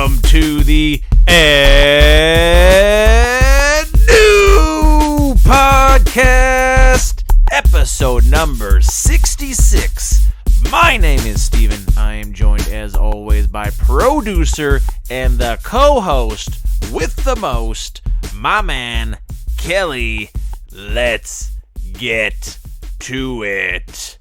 Welcome to the new podcast, episode number 66. My name is Steven. I am joined, as always, by producer and the co-host with the most, my man, Kelly. Let's get to it.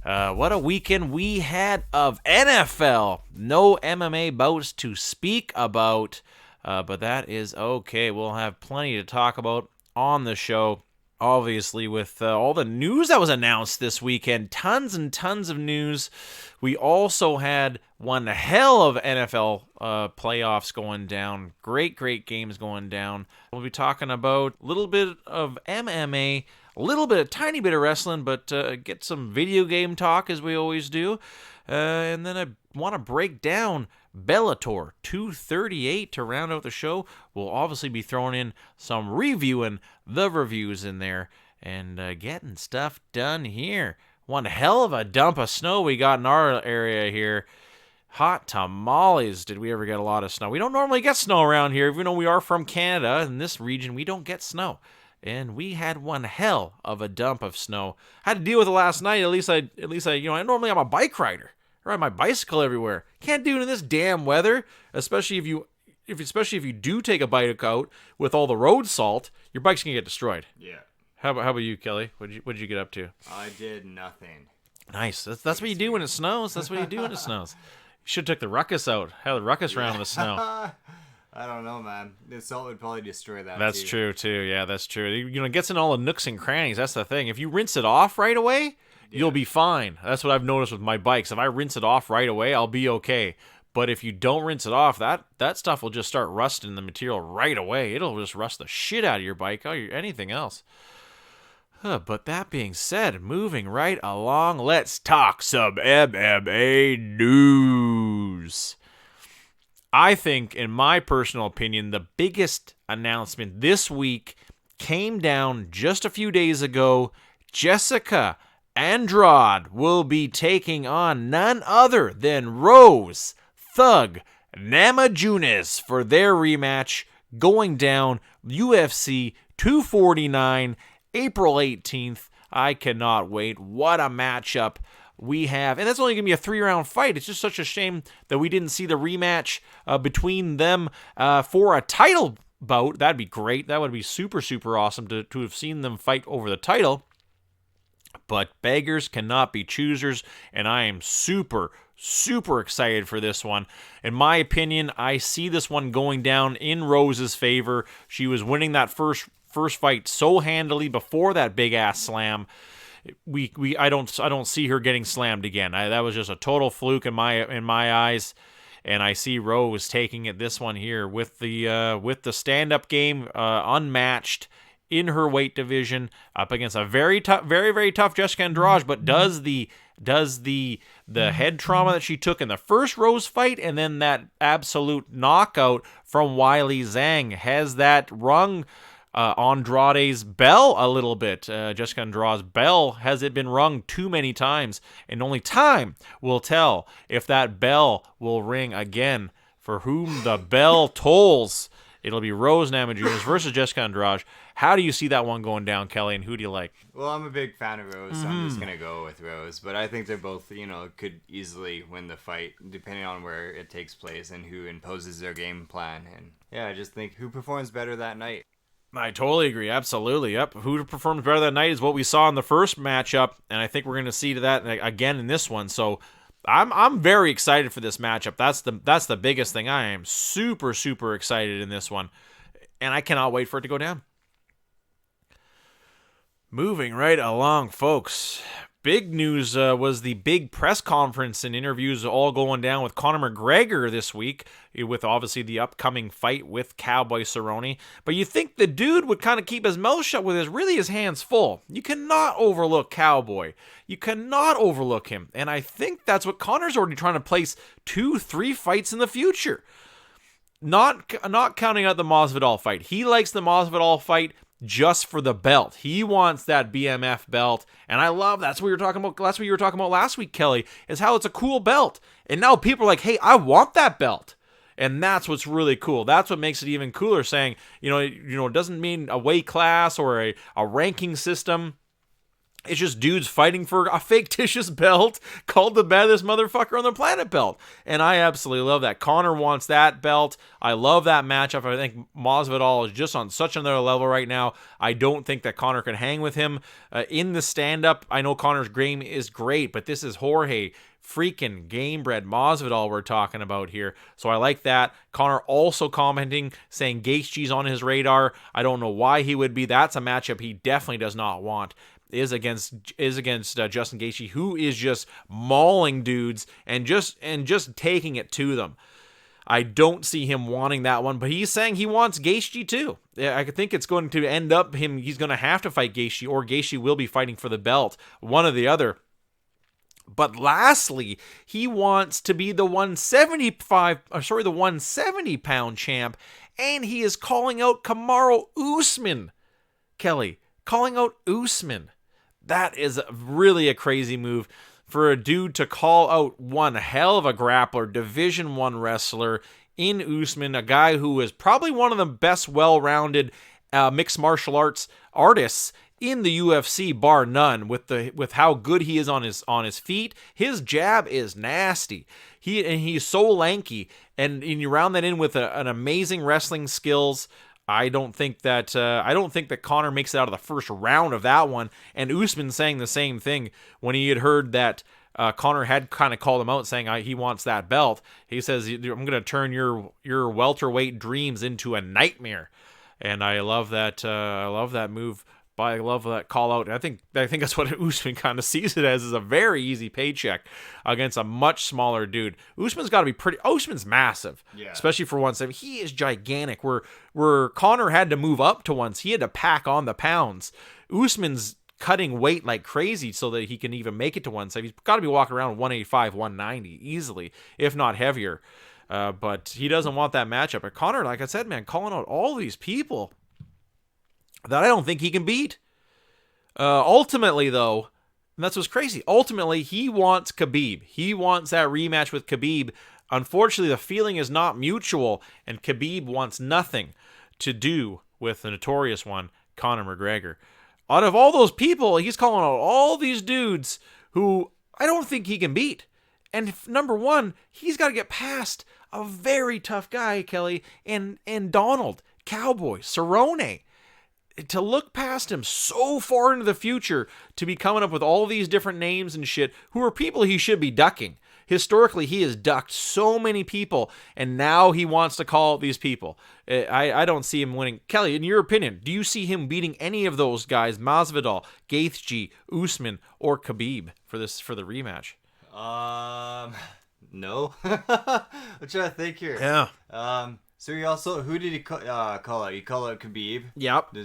What a weekend we had of NFL. No MMA bouts to speak about, but that is okay. We'll have plenty to talk about on the show. Obviously, with all the news that was announced this weekend, tons and tons of news. We also had one hell of NFL playoffs going down. Great games going down. We'll be talking about a little bit of MMA, a tiny bit of wrestling, but get some video game talk as we always do. And then I want to break down Bellator 238 to round out the show. We'll obviously be throwing in some reviewing the reviews in there and getting stuff done here. One hell of a dump of snow we got in our area here. Hot tamales, did we ever get a lot of snow? We don't normally get snow around here, even though we are from Canada. In this region, we don't get snow. And we had one hell of a dump of snow. I had to deal with it last night. At least I normally I'm a bike rider. I ride my bicycle everywhere. Can't do it in this damn weather, especially if you do take a bike out with all the road salt, your bike's gonna get destroyed. Yeah. How about you, Kelly? What'd you get up to? I did nothing. Nice. That's what you do when it snows. You should have took the ruckus out. Have the ruckus around in the snow. I don't know, man. The salt would probably destroy that. That's true too. Yeah, that's true. It gets in all the nooks and crannies. That's the thing. If you rinse it off right away, you'll be fine. That's what I've noticed with my bikes. If I rinse it off right away, I'll be okay. But if you don't rinse it off, that stuff will just start rusting the material right away. It'll just rust the shit out of your bike or anything else. But that being said, moving right along, let's talk some MMA news. I think, in my personal opinion, the biggest announcement this week came down just a few days ago. Jessica Andrade will be taking on none other than Rose Thug Namajunas for their rematch going down UFC 249 April 18th. I cannot wait. What a matchup we have. And that's only going to be a 3-round fight. It's just such a shame that we didn't see the rematch between them for a title bout. That'd be great. That would be super, super awesome to have seen them fight over the title. But beggars cannot be choosers, and I am super, super excited for this one. In my opinion, I see this one going down in Rose's favor. She was winning that first fight so handily before that big ass slam. I don't see her getting slammed again. That was just a total fluke in my eyes, and I see Rose taking it this one here with the stand up game unmatched in her weight division up against a very very tough Jessica Andrade, but does the head trauma that she took in the first Rose fight and then that absolute knockout from Weili Zhang has that rung Andrade's bell a little bit. Jessica Andrade's bell, has it been rung too many times? And only time will tell if that bell will ring again. For whom the bell tolls, it'll be Rose Namajunas versus Jessica Andrade. How do you see that one going down, Kelly, and who do you like? Well, I'm a big fan of Rose, so I'm just going to go with Rose. But I think they're both, could easily win the fight, depending on where it takes place and who imposes their game plan. And yeah, I just think who performs better that night. I totally agree. Absolutely. Yep. Who performs better that night is what we saw in the first matchup, and I think we're going to see that again in this one. So I'm very excited for this matchup. That's the biggest thing. I am super, super excited in this one, and I cannot wait for it to go down. Moving right along, folks. Big news was the big press conference and interviews all going down with Conor McGregor this week, with obviously the upcoming fight with Cowboy Cerrone. But you think the dude would kind of keep his mouth shut with his hands full. You cannot overlook Cowboy. You cannot overlook him. And I think that's what Conor's already trying to place 2-3 fights in the future. Not counting out the Masvidal fight. He likes the Masvidal fight just for the belt. He wants that BMF belt, and I love that's what you were talking about. That's what you were talking about last week, Kelly, is how it's a cool belt. And now people are like, "Hey, I want that belt." And that's what's really cool. That's what makes it even cooler, saying, it doesn't mean a weight class or a ranking system. It's just dudes fighting for a fictitious belt called the baddest motherfucker on the planet belt. And I absolutely love that. Conor wants that belt. I love that matchup. I think Masvidal is just on such another level right now. I don't think that Conor can hang with him in the stand-up. I know Conor's game is great, but this is Jorge freaking game-bred Masvidal we're talking about here. So I like that. Conor also commenting, saying Gaethje's on his radar. I don't know why he would be. That's a matchup he definitely does not want. Is against Justin Gaethje, who is just mauling dudes and just taking it to them. I don't see him wanting that one, but he's saying he wants Gaethje too. I think it's going to end up he's going to have to fight Gaethje, or Gaethje will be fighting for the belt, one or the other. But lastly, he wants to be the 170-pound champ, and he is calling out Kamaru Usman. Kelly, calling out Usman. That is really a crazy move for a dude to call out one hell of a grappler, Division I wrestler in Usman, a guy who is probably one of the best well-rounded mixed martial arts artists in the UFC, bar none, with how good he is on his feet. His jab is nasty. He's so lanky, and you round that in with an amazing wrestling skills. I don't think that Conor makes it out of the first round of that one. And Usman saying the same thing when he had heard that Conor had kind of called him out, saying he wants that belt. He says, "I'm going to turn your welterweight dreams into a nightmare." And I love that. I love that move. But I love that call out. I think that's what Usman kind of sees it as, is a very easy paycheck against a much smaller dude. Usman's got to be pretty. Usman's massive, especially for 170. He is gigantic. Where Conor had to move up to once, he had to pack on the pounds. Usman's cutting weight like crazy so that he can even make it to 170. He's got to be walking around 185, 190 easily, if not heavier. But he doesn't want that matchup. But Conor, like I said, man, calling out all these people that I don't think he can beat. Ultimately, though, and that's what's crazy. Ultimately, he wants Khabib. He wants that rematch with Khabib. Unfortunately, the feeling is not mutual, and Khabib wants nothing to do with the notorious one, Conor McGregor. Out of all those people, he's calling out all these dudes who I don't think he can beat. And number one, he's got to get past a very tough guy, Kelly, and Donald, Cowboy, Cerrone. To look past him so far into the future, to be coming up with all these different names and shit, who are people he should be ducking. Historically, he has ducked so many people, and now he wants to call out these people. I don't see him winning. Kelly, in your opinion, do you see him beating any of those guys, Masvidal, Gaethje, Usman, or Khabib for the rematch? No. I'm trying to think here. Yeah. So he also, who did he call out? He called out Khabib. Yep.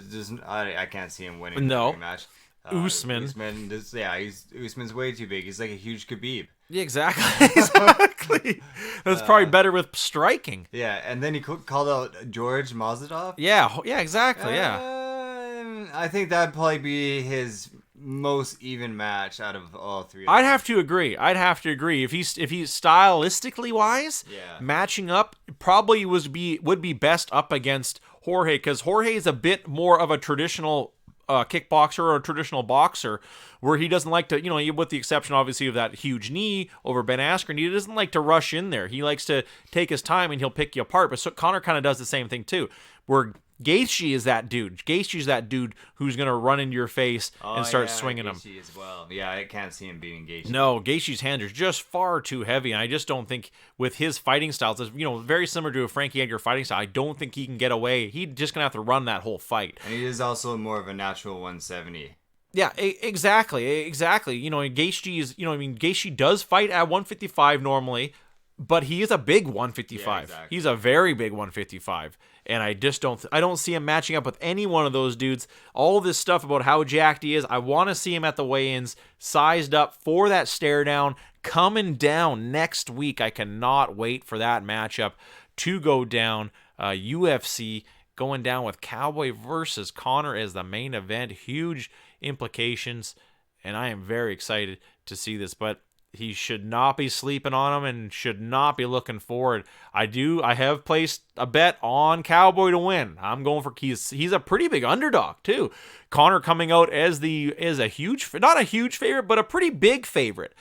I can't see him winning No. the rematch. Usman. Usman's way too big. He's like a huge Khabib. Yeah, exactly. Exactly. That's probably better with striking. Yeah, and then he called out George Masvidal. Yeah, exactly. I think that'd probably be his most even match out of all three. I'd have to agree. If he's stylistically wise, matching up probably would be best up against Jorge, because Jorge is a bit more of a traditional kickboxer or a traditional boxer, where he doesn't like to, with the exception obviously of that huge knee over Ben Askren, he doesn't like to rush in there. He likes to take his time and he'll pick you apart. But so Conor kind of does the same thing too, where Gaethje is that dude. Gaethje's that dude who's going to run into your face and start swinging him. Gaethje as well. Yeah, I can't see him beating Gaethje. No, Gaethje's hands are just far too heavy, and I just don't think with his fighting styles, very similar to a Frankie Edgar fighting style, I don't think he can get away. He's just going to have to run that whole fight. And he is also more of a natural 170. Yeah, exactly. Gaethje does fight at 155 normally, but he is a big 155. Yeah, exactly. He's a very big 155. And I just don't see him matching up with any one of those dudes. All this stuff about how jacked he is, I want to see him at the weigh-ins, sized up for that stare down, coming down next week. I cannot wait for that matchup to go down. UFC going down with Cowboy versus Conor as the main event. Huge implications, and I am very excited to see this. But he should not be sleeping on him and should not be looking forward. I have placed a bet on Cowboy to win. I'm going for he's a pretty big underdog too. Connor coming out as a huge, not a huge favorite, but a pretty big favorite.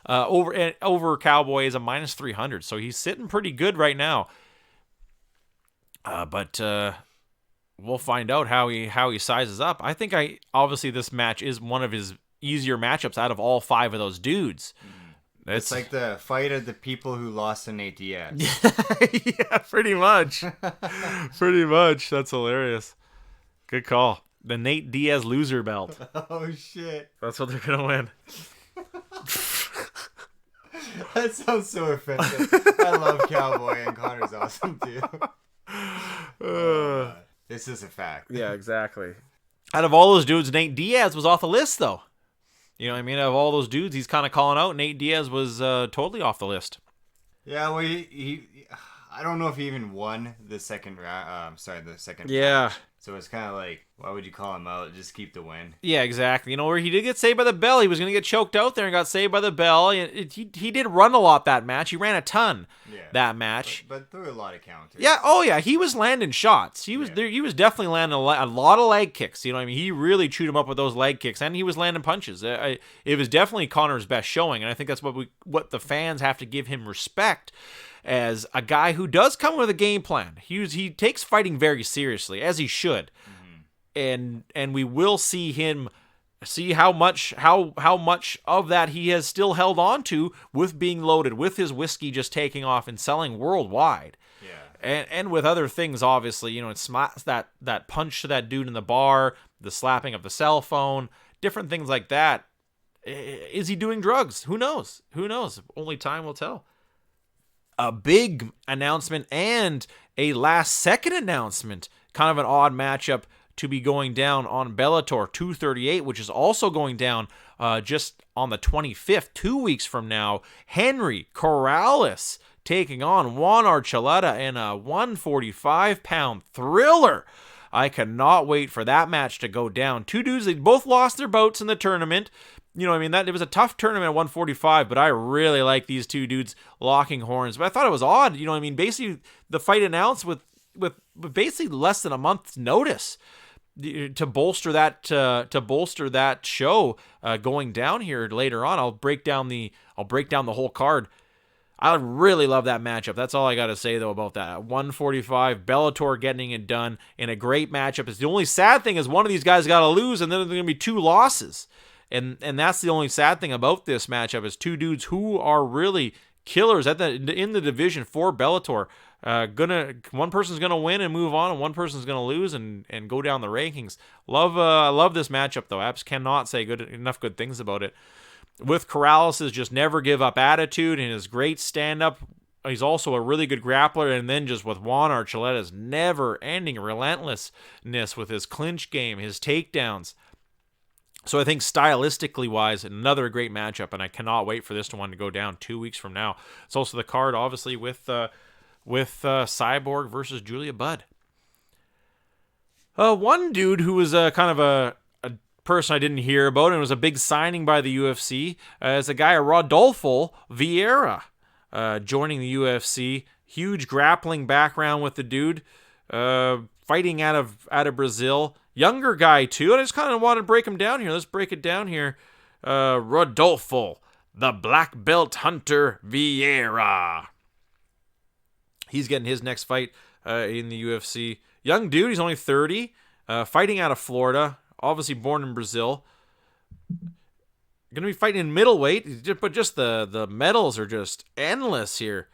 Over Cowboy is a -300, so he's sitting pretty good right now. But we'll find out how he sizes up. I think obviously this match is one of his easier matchups out of all 5 of those dudes. It's like the fight of the people who lost to Nate Diaz. Yeah, pretty much. Pretty much. That's hilarious. Good call. The Nate Diaz loser belt. Oh, shit. That's what they're going to win. That sounds so offensive. I love Cowboy, and Connor's awesome, too. This is a fact. Yeah, exactly. Out of all those dudes, Nate Diaz was off the list, though. You know what I mean? Out of all those dudes, he's kind of calling out. Nate Diaz was totally off the list. Yeah, well, he I don't know if he even won the second round. The second. Yeah. Match. So it's kind of like, why would you call him out? Just keep the win. Yeah, exactly. You know, where he did get saved by the bell. He was going to get choked out there and got saved by the bell. He did run a lot that match. He ran a ton that match. But threw a lot of counters. Yeah, oh yeah, he was landing shots. He was there. He was definitely landing a lot of leg kicks. You know what I mean? He really chewed him up with those leg kicks, and he was landing punches. It was definitely Connor's best showing, and I think that's what the fans have to give him respect as a guy who does come with a game plan. He takes fighting very seriously, as he should. And we will see how much of that he has still held on to with being loaded, with his whiskey just taking off and selling worldwide. Yeah. And with other things, obviously, you know, it's that punch to that dude in the bar, the slapping of the cell phone, different things like that. Is he doing drugs? Who knows? Only time will tell. A big announcement and a last-second announcement. Kind of an odd matchup to be going down on Bellator 238, which is also going down just on the 25th, 2 weeks from now. Henry Corrales taking on Juan Archuleta in a 145-pound thriller. I cannot wait for that match to go down. 2 dudes, they both lost their bouts in the tournament. You know what I mean? It was a tough tournament at 145, but I really like these 2 dudes locking horns. But I thought it was odd. You know what I mean? Basically, the fight announced with basically less than a month's notice to bolster that show going down here later on. I'll break down the whole card. I really love that matchup. That's all I got to say though about that. 145, Bellator getting it done in a great matchup. It's the only sad thing is one of these guys got to lose, and then there's going to be 2 losses. And that's the only sad thing about this matchup is 2 dudes who are really killers in the division for Bellator. One person's gonna win and move on, and one person's gonna lose and go down the rankings. Love this matchup though. Apps cannot say enough good things about it. With Corrales' just never give up attitude and his great stand up, he's also a really good grappler. And then just with Juan Archuleta's never ending relentlessness with his clinch game, his takedowns. So I think stylistically wise, another great matchup, and I cannot wait for this one to go down 2 weeks from now. It's also the card, obviously, with Cyborg versus Julia Budd. One dude who was kind of a person I didn't hear about, and it was a big signing by the UFC, is a guy, Rodolfo Vieira, joining the UFC. Huge grappling background with the dude, fighting out of Brazil. Younger guy, too, and I just kind of wanted to break him down here. Let's break it down here. Rodolfo, the Black Belt Hunter Vieira. He's getting his next fight in the UFC. Young dude, he's only 30, fighting out of Florida, obviously born in Brazil. Going to be fighting in middleweight, but just the medals are just endless here.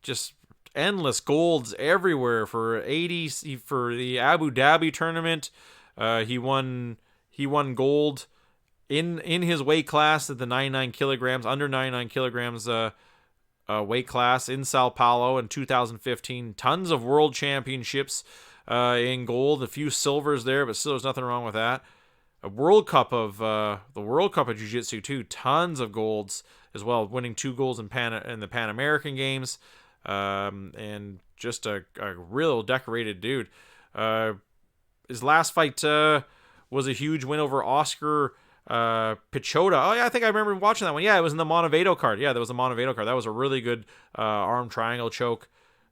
Just endless golds everywhere for the Abu Dhabi tournament. He won gold in his weight class at the 99 kilograms, under 99 kilograms weight class in Sao Paulo in 2015. Tons of world championships in gold, a few silvers there, but still there's nothing wrong with that. The World Cup of Jiu-Jitsu too, tons of golds as well, winning 2 golds in the Pan American Games, and just a real decorated dude. His last fight was a huge win over Oscar Pichota. Oh yeah, I think I remember watching that one. Yeah, it was in the Montevideo card. Yeah, that was a Montevideo card. That was a really good arm triangle choke.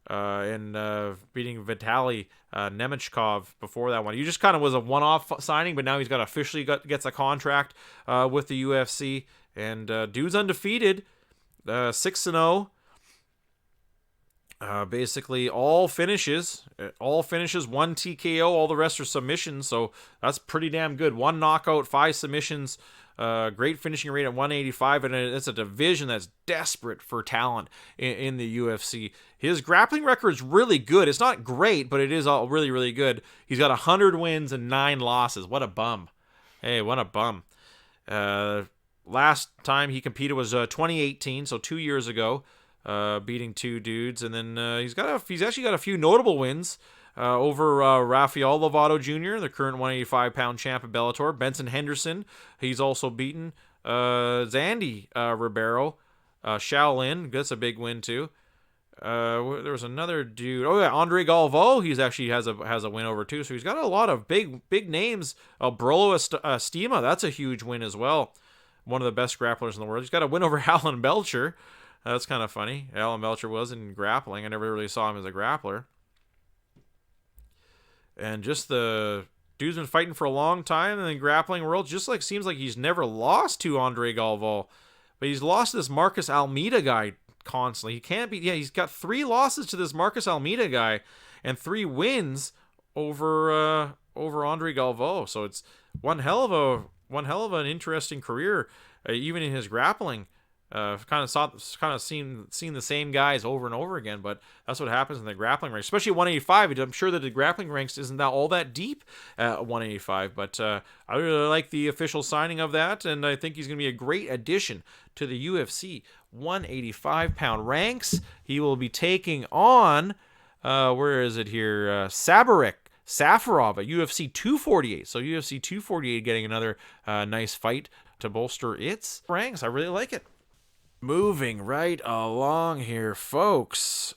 And beating Vitaly Nemechkov before that one. He just kind of was a one-off signing, but now he's gets a contract with the UFC. And dude's undefeated, 6-0. Basically all finishes, one TKO, all the rest are submissions, so that's pretty damn good. 1 knockout, 5 submissions, great finishing rate at 185, and it's a division that's desperate for talent in the UFC. His grappling record is really good. It's not great, but it is all really, really good. He's got 100 wins and 9 losses. What a bum. Hey, what a bum. Last time he competed was 2018, so 2 years ago. Beating 2 dudes, and then he's actually got a few notable wins over Rafael Lovato Jr., the current 185-pound champ of Bellator. Benson Henderson, he's also beaten Zandy Ribeiro, Shaolin, that's a big win too. There was another dude. Oh yeah, Andre Galvo. He's actually has a win over too. So he's got a lot of big names. Brolo Estima, that's a huge win as well. One of the best grapplers in the world. He's got a win over Alan Belcher. That's kind of funny. Alan Belcher was in grappling. I never really saw him as a grappler. And just the dude's been fighting for a long time in the grappling world. Just like seems like he's never lost to Andre Galvo, but he's lost to this Marcus Almeida guy constantly. He can't be. Yeah, he's got 3 losses to this Marcus Almeida guy, and 3 wins over Andre Galvo. So it's one hell of an interesting career, even in his grappling. Kind of seen the same guys over and over again, but that's what happens in the grappling ranks, especially 185. I'm sure that the grappling ranks isn't all that deep at 185, but I really like the official signing of that, and I think he's going to be a great addition to the UFC 185-pound ranks. He will be taking on, where is it here, Safarov at UFC 248. So UFC 248 getting another nice fight to bolster its ranks. I really like it. Moving right along here, folks.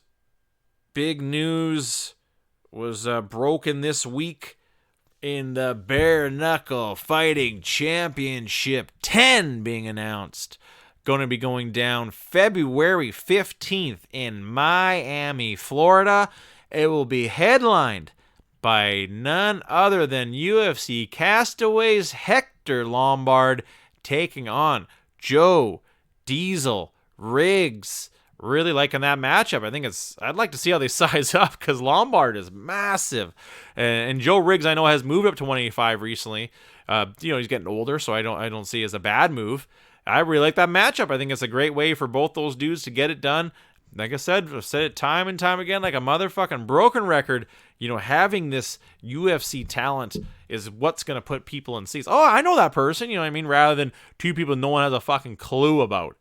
Big news was broken this week in the Bare Knuckle Fighting Championship 10 being announced. Going to be going down February 15th in Miami, Florida. It will be headlined by none other than UFC Castaways Hector Lombard taking on Joe Diesel Riggs. Really liking that matchup. I'd like to see how they size up, because Lombard is massive, and Joe Riggs I know has moved up to 185 recently. He's getting older, so I don't see it as a bad move. I really like that matchup. I think it's a great way for both those dudes to get it done. Like I said, I've said it time and time again, like a motherfucking broken record. Having this UFC talent is what's going to put people in seats. Oh, I know that person, you know what I mean? Rather than 2 people no one has a fucking clue about.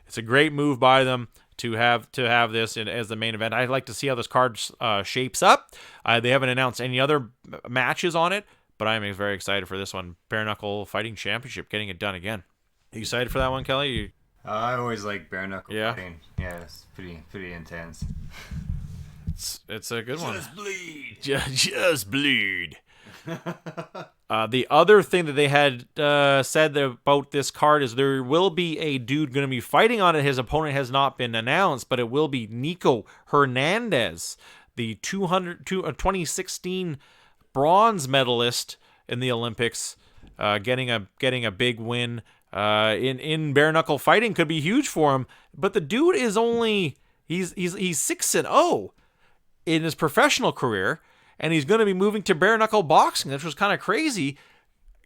It's a great move by them to have this as the main event. I'd like to see how this card shapes up. They haven't announced any other matches on it, but I'm very excited for this one. Bare Knuckle Fighting Championship, getting it done again. Are you excited for that one, Kelly? I always like bare knuckle fighting. Yeah, it's pretty intense. It's a good one. Just bleed. Just bleed. The other thing that they had said about this card is there will be a dude going to be fighting on it. His opponent has not been announced, but it will be Nico Hernandez, the 2016 bronze medalist in the Olympics, getting a big win in bare knuckle fighting. Could be huge for him. But the dude is he's 6-0 in his professional career. And he's going to be moving to bare knuckle boxing, which was kind of crazy.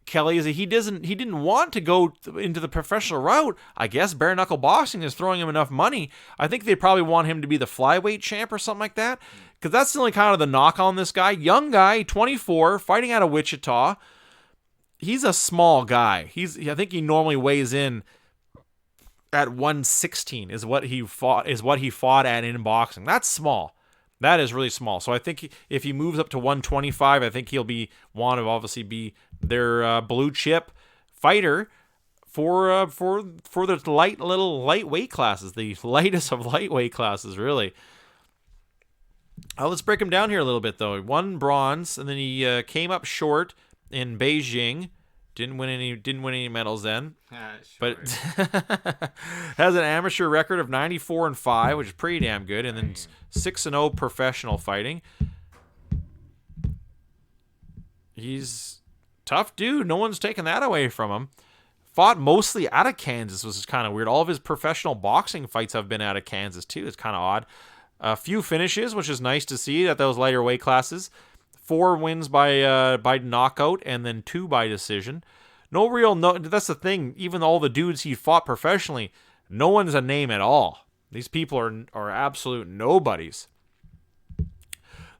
Kelly, is that he didn't want to go into the professional route. I guess bare knuckle boxing is throwing him enough money. I think they probably want him to be the flyweight champ or something like that, because that's the only kind of the knock on this guy. Young guy, 24, fighting out of Wichita. He's a small guy. I think he normally weighs in at 116 is what he fought at in boxing. That's small. That is really small. So I think if he moves up to 125, I think he'll obviously be their blue chip fighter for the lightweight classes, the lightest of lightweight classes, really. Let's break him down here a little bit, though. 1 bronze, and then he came up short in Beijing Didn't win any medals then. Sure. But has an amateur record of 94-5, which is pretty damn good, and then 6-0 professional fighting. He's tough dude. No one's taking that away from him. Fought mostly out of Kansas, which is kind of weird. All of his professional boxing fights have been out of Kansas too. It's kind of odd. A few finishes, which is nice to see at those lighter weight classes. 4 wins by knockout, and then 2 by decision. That's the thing. Even all the dudes he fought professionally, no one's a name at all. These people are absolute nobodies.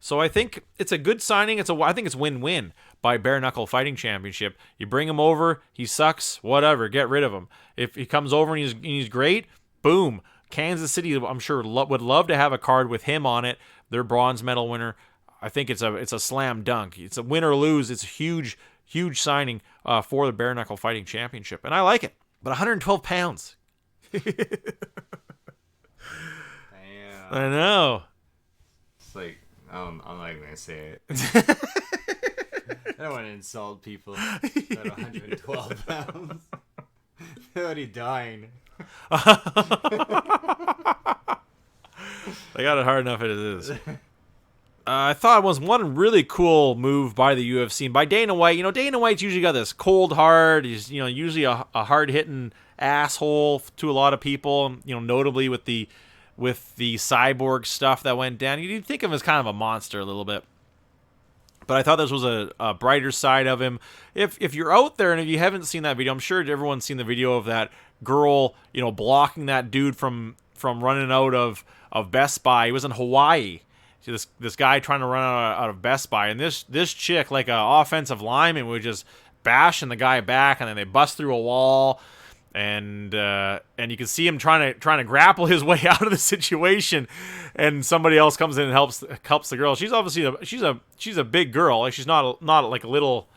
So I think it's a good signing. I think it's win-win by Bare Knuckle Fighting Championship. You bring him over, he sucks, whatever, get rid of him. If he comes over and he's great, boom. Kansas City, I'm sure, would love to have a card with him on it. Their bronze medal winner. I think it's a slam dunk. It's a win or lose. It's a huge signing for the Bare Knuckle Fighting Championship, and I like it. But 112 pounds. Damn. I know. It's like, I'm not gonna say it. I don't want to insult people at 112 pounds. They're already dying. They got it hard enough as it is. I thought it was one really cool move by the UFC and by Dana White. You know, Dana White's usually got this cold heart. He's, usually a hard-hitting asshole to a lot of people. Notably with the cyborg stuff that went down. You'd think of him as kind of a monster a little bit. But I thought this was a brighter side of him. If you're out there and if you haven't seen that video, I'm sure everyone's seen the video of that girl, blocking that dude from running out of Best Buy. He was in Hawaii. So this guy trying to run out of Best Buy, and this chick, like a offensive lineman, was just bashing the guy back, and then they bust through a wall, and you can see him trying to grapple his way out of the situation, and somebody else comes in and helps the girl. She's obviously she's a big girl. Like she's not like a little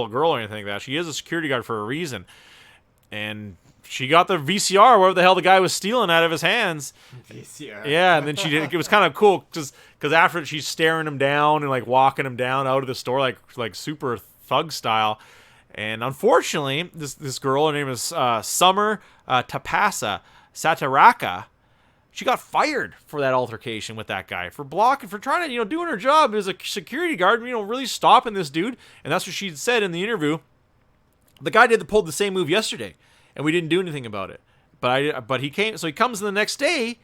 girl or anything like that. She is a security guard for a reason, and she got the VCR, wherever the hell the guy was stealing out of his hands. VCR. Yeah, and then it was kind of cool because after she's staring him down and like walking him down out of the store like super thug style. And unfortunately, this girl, her name is Summer Tapasa Sataraka. She got fired for that altercation with that guy for trying to doing her job as a security guard, really stopping this dude. And that's what she said in the interview. The guy pulled the same move yesterday, and we didn't do anything about it. But he came, so he comes the next day,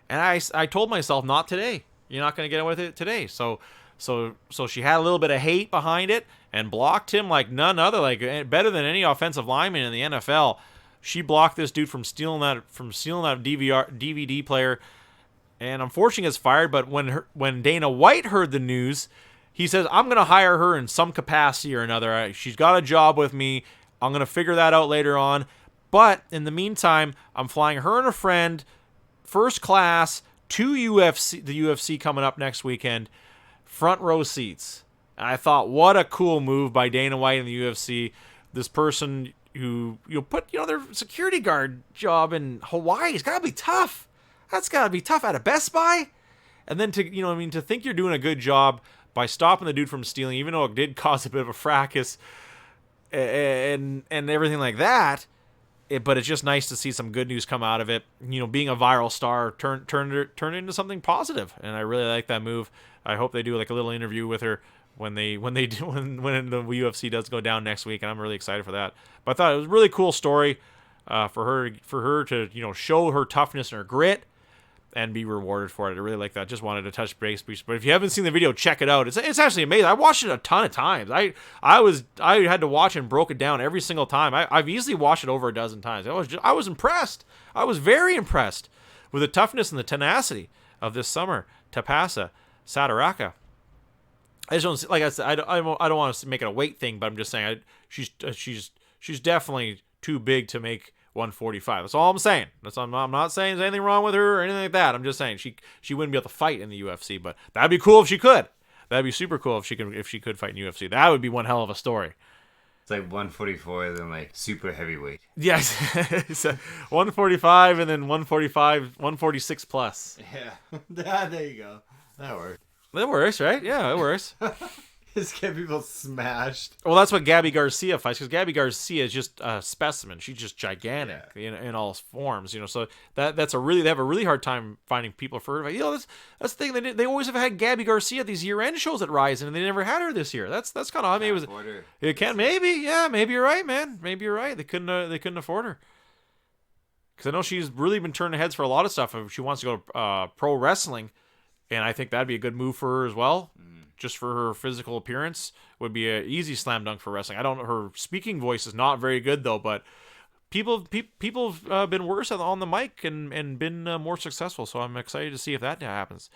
and I told myself, not today. You're not going to get away with it today. So she had a little bit of hate behind it and blocked him like none other, like better than any offensive lineman in the NFL. She blocked this dude from stealing that DVD player, and unfortunately gets fired. But when Dana White heard the news, he says, I'm going to hire her in some capacity or another. She's got a job with me. I'm going to figure that out later on. But in the meantime, I'm flying her and a friend, first class, to the UFC coming up next weekend, front row seats. And I thought, what a cool move by Dana White and the UFC. This person who put their security guard job in Hawaii, it's got to be tough. That's got to be tough at a Best Buy. And then to think you're doing a good job by stopping the dude from stealing, even though it did cause a bit of a fracas and everything like that. But it's just nice to see some good news come out of it. Being a viral star turned into something positive, and I really like that move. I hope they do like a little interview with her when the UFC does go down next week, and I'm really excited for that. But I thought it was a really cool story for her to show her toughness and her grit and be rewarded for it. I really like that. Just wanted to touch base. But if you haven't seen the video, check it out. It's actually amazing. I watched it a ton of times. I had to watch it and broke it down every single time. I've easily watched it over a dozen times. I was impressed. I was very impressed with the toughness and the tenacity of this Summer Tapasa Sataraka. I just don't, like I said, I don't want to make it a weight thing, but I'm just saying she's definitely too big to make 145. That's all I'm saying. I'm not saying there's anything wrong with her or anything like that. I'm just saying she wouldn't be able to fight in the UFC, but that'd be cool if she could. That'd be super cool if she could fight in UFC. That would be one hell of a story. It's like 144 and then like super heavyweight. Yes. So 145 and then 146 plus. Yeah. There you go. That works. That works, right? Yeah, it works. Just get people smashed. Well, that's what Gabby Garcia fights, because Gabby Garcia is just a specimen. She's just gigantic in all forms, So they have a really hard time finding people for her. That's the thing. They always have had Gabby Garcia at these year-end shows at Rise, and they never had her this year. That's kind of odd. Maybe you're right, man. Maybe you're right. They couldn't afford her. Because I know she's really been turning heads for a lot of stuff. If she wants to go to pro wrestling, and I think that'd be a good move for her as well. Just for her physical appearance, would be an easy slam dunk for wrestling. I don't know, her speaking voice is not very good though, but people have been worse on the mic and been more successful. So I'm excited to see if that happens.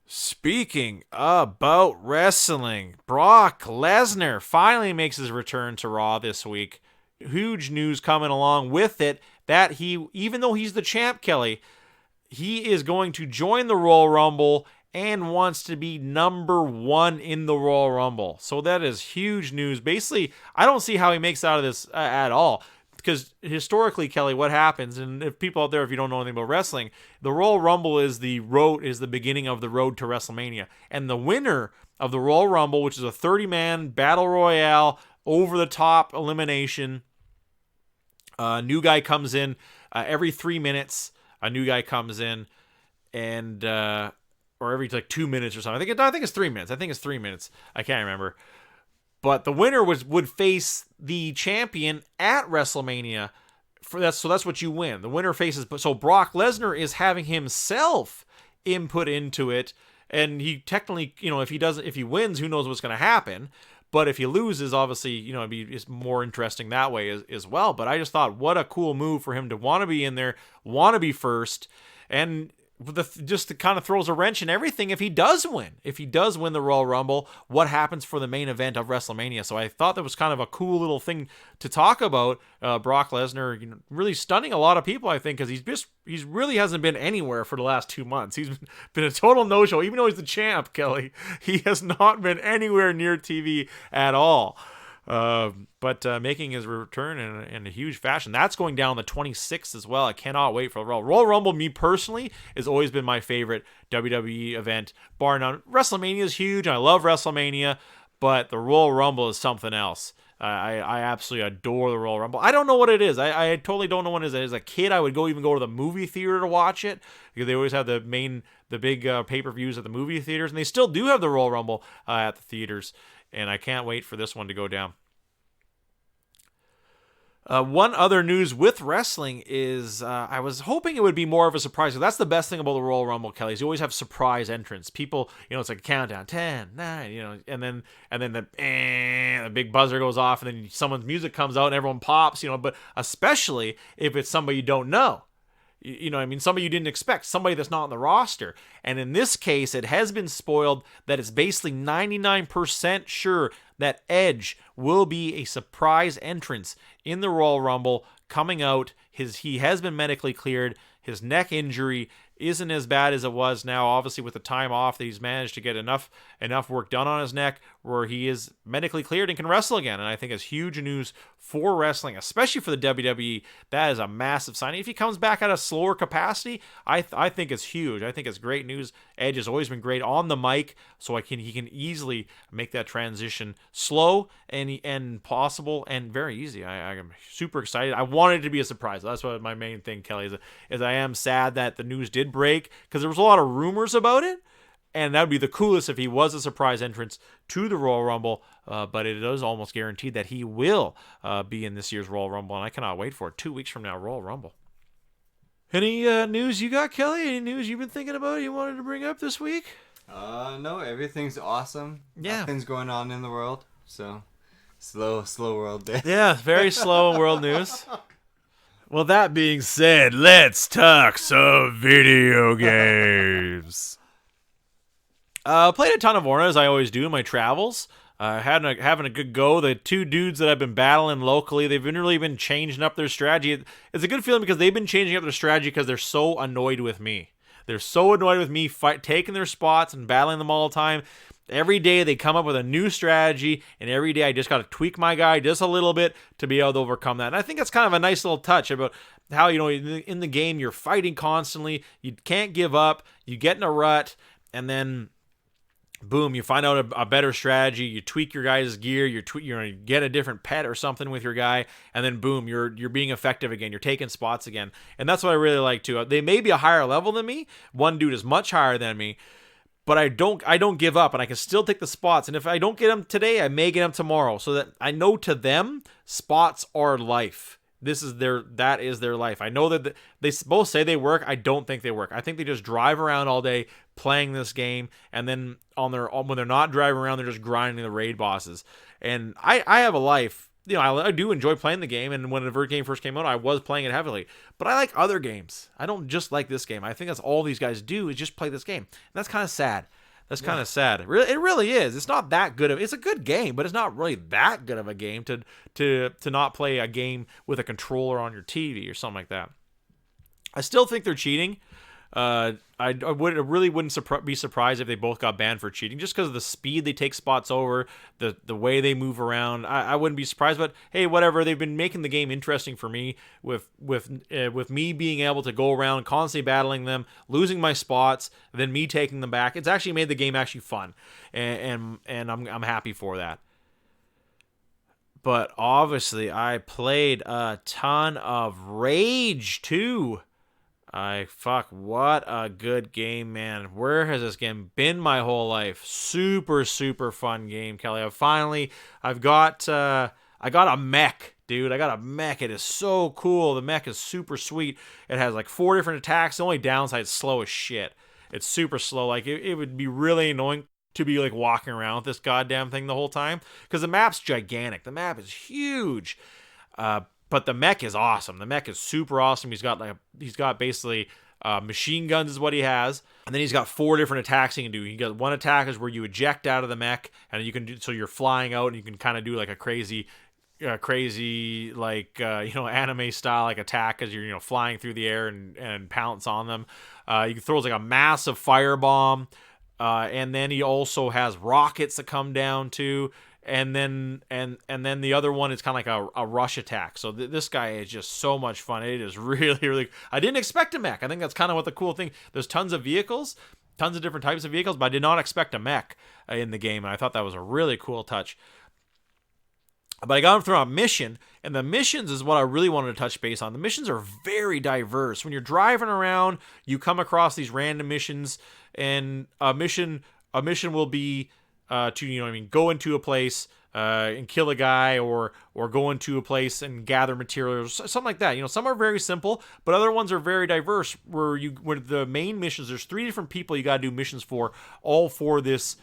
Speaking about wrestling, Brock Lesnar finally makes his return to Raw this week. Huge news coming along with it that even though he's the champ, Kelly, he is going to join the Royal Rumble and wants to be number 1 in the Royal Rumble. So that is huge news. Basically, I don't see how he makes out of this at all. Because historically, Kelly, what happens, and if people out there, if you don't know anything about wrestling, the Royal Rumble is the beginning of the road to WrestleMania. And the winner of the Royal Rumble, which is a 30-man battle royale, over-the-top elimination, a new guy comes in every 3 minutes. A new guy comes in, and or every 2 minutes or something. I think it's 3 minutes. I can't remember. But the winner would face the champion at WrestleMania. So that's what you win. The winner faces. So Brock Lesnar is having himself input into it, and he technically, if he wins, who knows what's going to happen. But if he loses, obviously, it's more interesting that way as well. But I just thought, what a cool move for him to want to be in there, want to be first, and just kind of throws a wrench in everything if he does win. If he does win the Royal Rumble, what happens for the main event of WrestleMania? So I thought that was kind of a cool little thing to talk about. Brock Lesnar, really stunning a lot of people, I think, because he's really hasn't been anywhere for the last 2 months. He's been a total no-show. Even though he's the champ, Kelly, he has not been anywhere near TV at all. But making his return in a huge fashion. That's going down the 26th as well. I cannot wait for the Royal Rumble. Me personally, has always been my favorite WWE event, bar none. WrestleMania is huge. I love WrestleMania, but the Royal Rumble is something else. I absolutely adore the Royal Rumble. I don't know what it is. I totally don't know what it is. As a kid, I would go to the movie theater to watch it, because they always have the big pay-per-views at the movie theaters, and they still do have the Royal Rumble at the theaters. And I can't wait for this one to go down. One other news with wrestling is I was hoping it would be more of a surprise. That's the best thing about the Royal Rumble, Kelly, is you always have surprise entrants. People, it's like a countdown, 10, 9, and then the big buzzer goes off, and then someone's music comes out and everyone pops, but especially if it's somebody you don't know. Somebody you didn't expect, somebody that's not on the roster. And in this case, it has been spoiled that it's basically 99% sure that Edge will be a surprise entrance in the Royal Rumble coming out. He has been medically cleared. His neck injury isn't as bad as it was now, obviously with the time off, that he's managed to get enough work done on his neck where he is medically cleared and can wrestle again. And I think it's huge news for wrestling, especially for the WWE. That is a massive signing. If he comes back at a slower capacity, I think it's huge. I think it's great news. Edge has always been great on the mic, so he can easily make that transition slow and possible and very easy. I am super excited. I wanted it to be a surprise. That's what my main thing, Kelly, is I am sad that the news did break, because there was a lot of rumors about it. And that would be the coolest if he was a surprise entrance to the Royal Rumble. But it is almost guaranteed that he will be in this year's Royal Rumble. And I cannot wait for it. 2 weeks from now, Royal Rumble. Any news you got, Kelly? Any news you've been thinking about you wanted to bring up this week? No, everything's awesome. Yeah. Nothing's going on in the world. So, slow world day. Yeah, very slow world news. Well, that being said, let's talk some video games. Played a ton of Orna, as I always do in my travels. Having a good go. The two dudes that I've been battling locally, they've really been changing up their strategy. It's a good feeling because they've been changing up their strategy because they're so annoyed with me. They're so annoyed with me taking their spots and battling them all the time. Every day they come up with a new strategy, and every day I just got to tweak my guy just a little bit to be able to overcome that. And I think that's kind of a nice little touch about how, in the game you're fighting constantly. You can't give up. You get in a rut, and then boom, you find out a better strategy, you tweak your guy's gear, you get a different pet or something with your guy, and then boom, you're being effective again, you're taking spots again. And that's what I really like too. They may be a higher level than me, one dude is much higher than me, but I don't give up, and I can still take the spots. And if I don't get them today, I may get them tomorrow, so that I know to them spots are life. That is their life. I know that they both say they work. I don't think they work. I think they just drive around all day playing this game, and then when they're not driving around, they're just grinding the raid bosses. And I have a life. You know, I do enjoy playing the game, and when the game first came out, I was playing it heavily. But I like other games. I don't just like this game. I think that's all these guys do is just play this game. And that's kind of sad. That's kind of sad. It really is. It's not that good it's a good game, but it's not really that good of a game to not play a game with a controller on your TV or something like that. I still think they're cheating. I really wouldn't be surprised if they both got banned for cheating, just because of the speed they take spots over, the way they move around. I wouldn't be surprised, but hey, whatever. They've been making the game interesting for me with me being able to go around constantly battling them, losing my spots, then me taking them back. It's actually made the game actually fun, and I'm happy for that. But obviously, I played a ton of Rage 2. What a good game, man. Where has this game been my whole life? Super, super fun game, Kelly. I got a mech, dude. I got a mech. It is so cool. The mech is super sweet. It has like 4 different attacks. The only downside is slow as shit. It's super slow. Like, it would be really annoying to be like walking around with this goddamn thing the whole time, because the map's gigantic. The map is huge. But the mech is awesome. The mech is super awesome. He's got basically machine guns is what he has, and then he's got 4 different attacks he can do. He got one attack is where you eject out of the mech, and you can do so you're flying out, and you can kind of do like a crazy like anime style like attack as you're flying through the air and pounce on them. You can throw like a massive firebomb, and then he also has rockets that come down too. And then the other one is kind of like a rush attack. So this guy is just so much fun. It is really, really. I didn't expect a mech. I think that's kind of what the cool thing. There's tons of vehicles, tons of different types of vehicles, but I did not expect a mech in the game, and I thought that was a really cool touch. But I got him through a mission, and the missions is what I really wanted to touch base on. The missions are very diverse. When you're driving around, you come across these random missions, and a mission will be to go into a place and kill a guy, or go into a place and gather materials, something like that. Some are very simple, but other ones are very diverse. Where the main missions, there's 3 different people you got to do missions for, all for this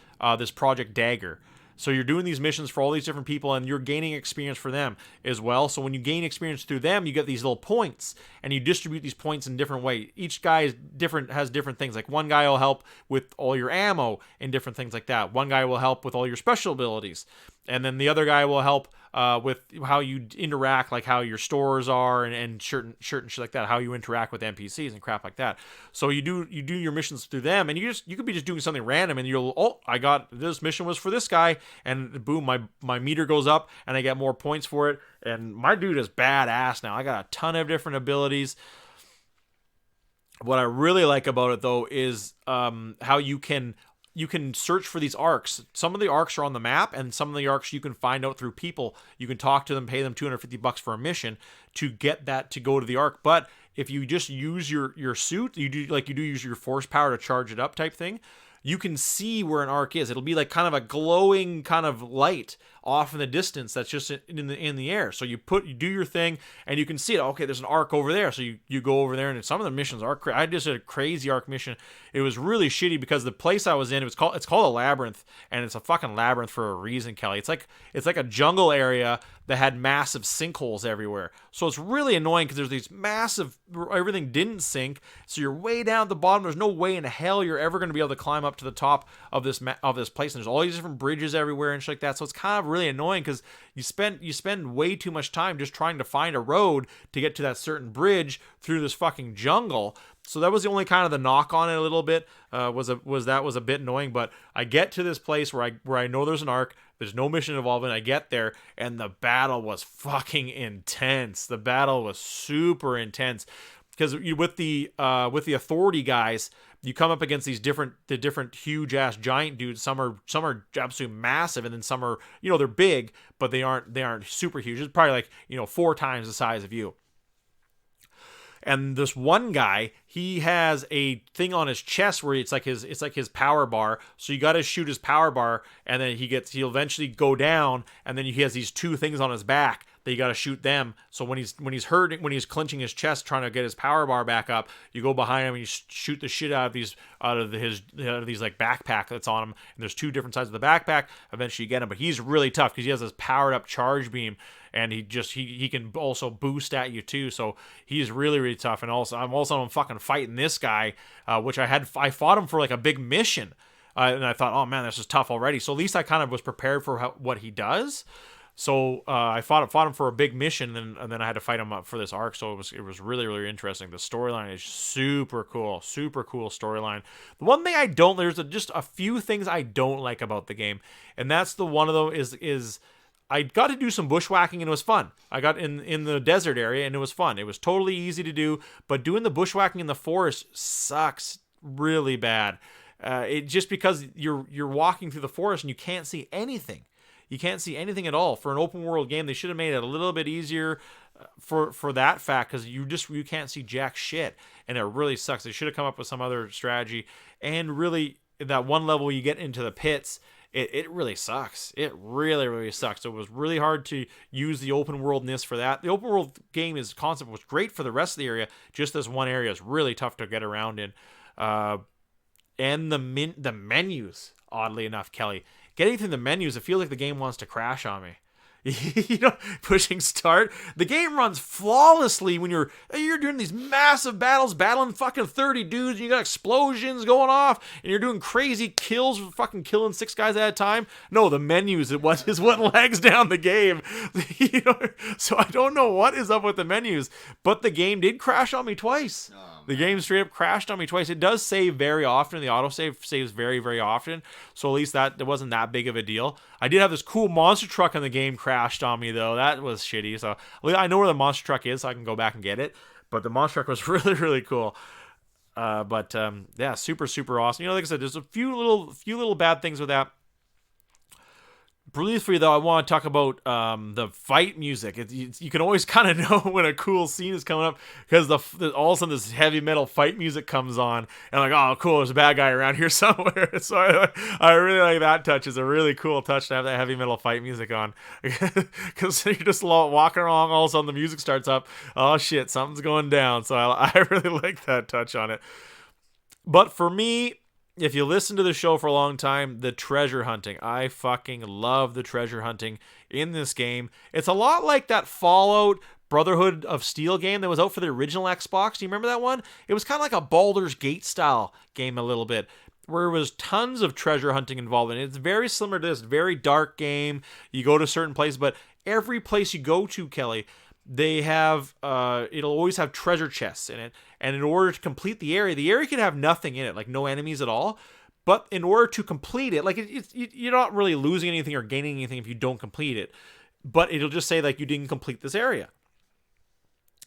Project Dagger. So you're doing these missions for all these different people, and you're gaining experience for them as well. So when you gain experience through them, you get these little points, and you distribute these points in different ways. Each guy has different things. Like one guy will help with all your ammo and different things like that. One guy will help with all your special abilities, and then the other guy will help with how you interact, like how your stores are and certain shit like that, how you interact with NPCs and crap like that. So you do your missions through them, and you could be just doing something random, and I got this mission was for this guy, and boom, my meter goes up, and I get more points for it, and my dude is badass now. I got a ton of different abilities. What I really like about it though is how you can search for these arcs. Some of the arcs are on the map, and some of the arcs you can find out through people. You can talk to them, pay them $250 for a mission to get that to go to the arc. But if you just use your suit, you use your force power to charge it up type thing, you can see where an arc is. It'll be like kind of a glowing kind of light off in the distance that's just in the air. So you do your thing, and you can see it. Okay, there's an arc over there. So you go over there, and some of the missions are I just did a crazy arc mission. It was really shitty because the place I was in, it's called a labyrinth, and it's a fucking labyrinth for a reason, Kelly. It's like a jungle area that had massive sinkholes everywhere. So it's really annoying because there's these massive, everything didn't sink. So you're way down at the bottom. There's no way in hell you're ever going to be able to climb up to the top of this place. And there's all these different bridges everywhere and shit like that. So it's kind of really annoying because you spend way too much time just trying to find a road to get to that certain bridge through this fucking jungle. So that was the only kind of the knock on it a little bit, was a bit annoying. But I get to this place where I know there's an arc. There's no mission involvement. I get there, and the battle was fucking intense. The battle was super intense because with the authority guys, you come up against the different huge ass giant dudes. Some are absolutely massive, and then some are, they're big, but they aren't super huge. It's probably like 4 times the size of you. And this one guy, he has a thing on his chest where it's like his power bar. So you got to shoot his power bar, and then he'll eventually go down, and then he has these 2 things on his back that you got to shoot them. So when he's hurting, when he's clenching his chest trying to get his power bar back up, you go behind him and you shoot the shit out of these like backpack that's on him. And there's 2 different sides of the backpack. Eventually you get him, but he's really tough because he has this powered up charge beam. And he can also boost at you too, so he's really, really tough. And I'm fucking fighting this guy, which I fought him for like a big mission, and I thought, oh man, this is tough already. So at least I kind of was prepared for what he does. So I fought him for a big mission, and then I had to fight him up for this arc. So it was really, really interesting. The storyline is super cool storyline. The one thing there's just a few things I don't like about the game, and that's the one of them is. I got to do some bushwhacking, and it was fun. I got in the desert area, and it was fun. It was totally easy to do, but doing the bushwhacking in the forest sucks really bad. It just because you're walking through the forest and you can't see anything. You can't see anything at all. For an open world game, they should have made it a little bit easier for that fact, because you can't see jack shit, and it really sucks. They should have come up with some other strategy. And really, that one level you get into the pits, it really sucks. It really, really sucks. It was really hard to use the open worldness for that. The open world game concept was great for the rest of the area. Just this one area is really tough to get around in. And the menus, oddly enough, Kelly, getting through the menus, it feels like the game wants to crash on me. Pushing start, the game runs flawlessly when you're doing these massive battles, battling fucking 30 dudes, and you got explosions going off, and you're doing crazy kills, fucking killing 6 guys at a time. No, the menus is what lags down the game. So I don't know what is up with the menus, but the game did crash on me twice. The game straight up crashed on me twice. It does save very often. The autosave saves very, very often. So at least it wasn't that big of a deal. I did have this cool monster truck in the game crashed on me, though. That was shitty. So I know where the monster truck is, so I can go back and get it. But the monster truck was really, really cool. Yeah, super, super awesome. Like I said, there's a few little bad things with that. Briefly, though, I want to talk about the fight music. You can always kind of know when a cool scene is coming up, because all of a sudden this heavy metal fight music comes on, and I'm like, oh, cool, there's a bad guy around here somewhere. So I really like that touch. It's a really cool touch to have that heavy metal fight music on, because you're just walking along, all of a sudden the music starts up. Oh shit, something's going down. So I really like that touch on it. But for me, if you listen to the show for a long time, the treasure hunting. I fucking love the treasure hunting in this game. It's a lot like that Fallout Brotherhood of Steel game that was out for the original Xbox. Do you remember that one? It was kind of like a Baldur's Gate style game a little bit, where there was tons of treasure hunting involved in it. It's very similar to this very dark game. You go to certain places, but every place you go to, Kelly, they have it'll always have treasure chests in it, and in order to complete the area can have nothing in it, like no enemies at all, but in order to complete it, like you're not really losing anything or gaining anything if you don't complete it, but it'll just say like you didn't complete this area,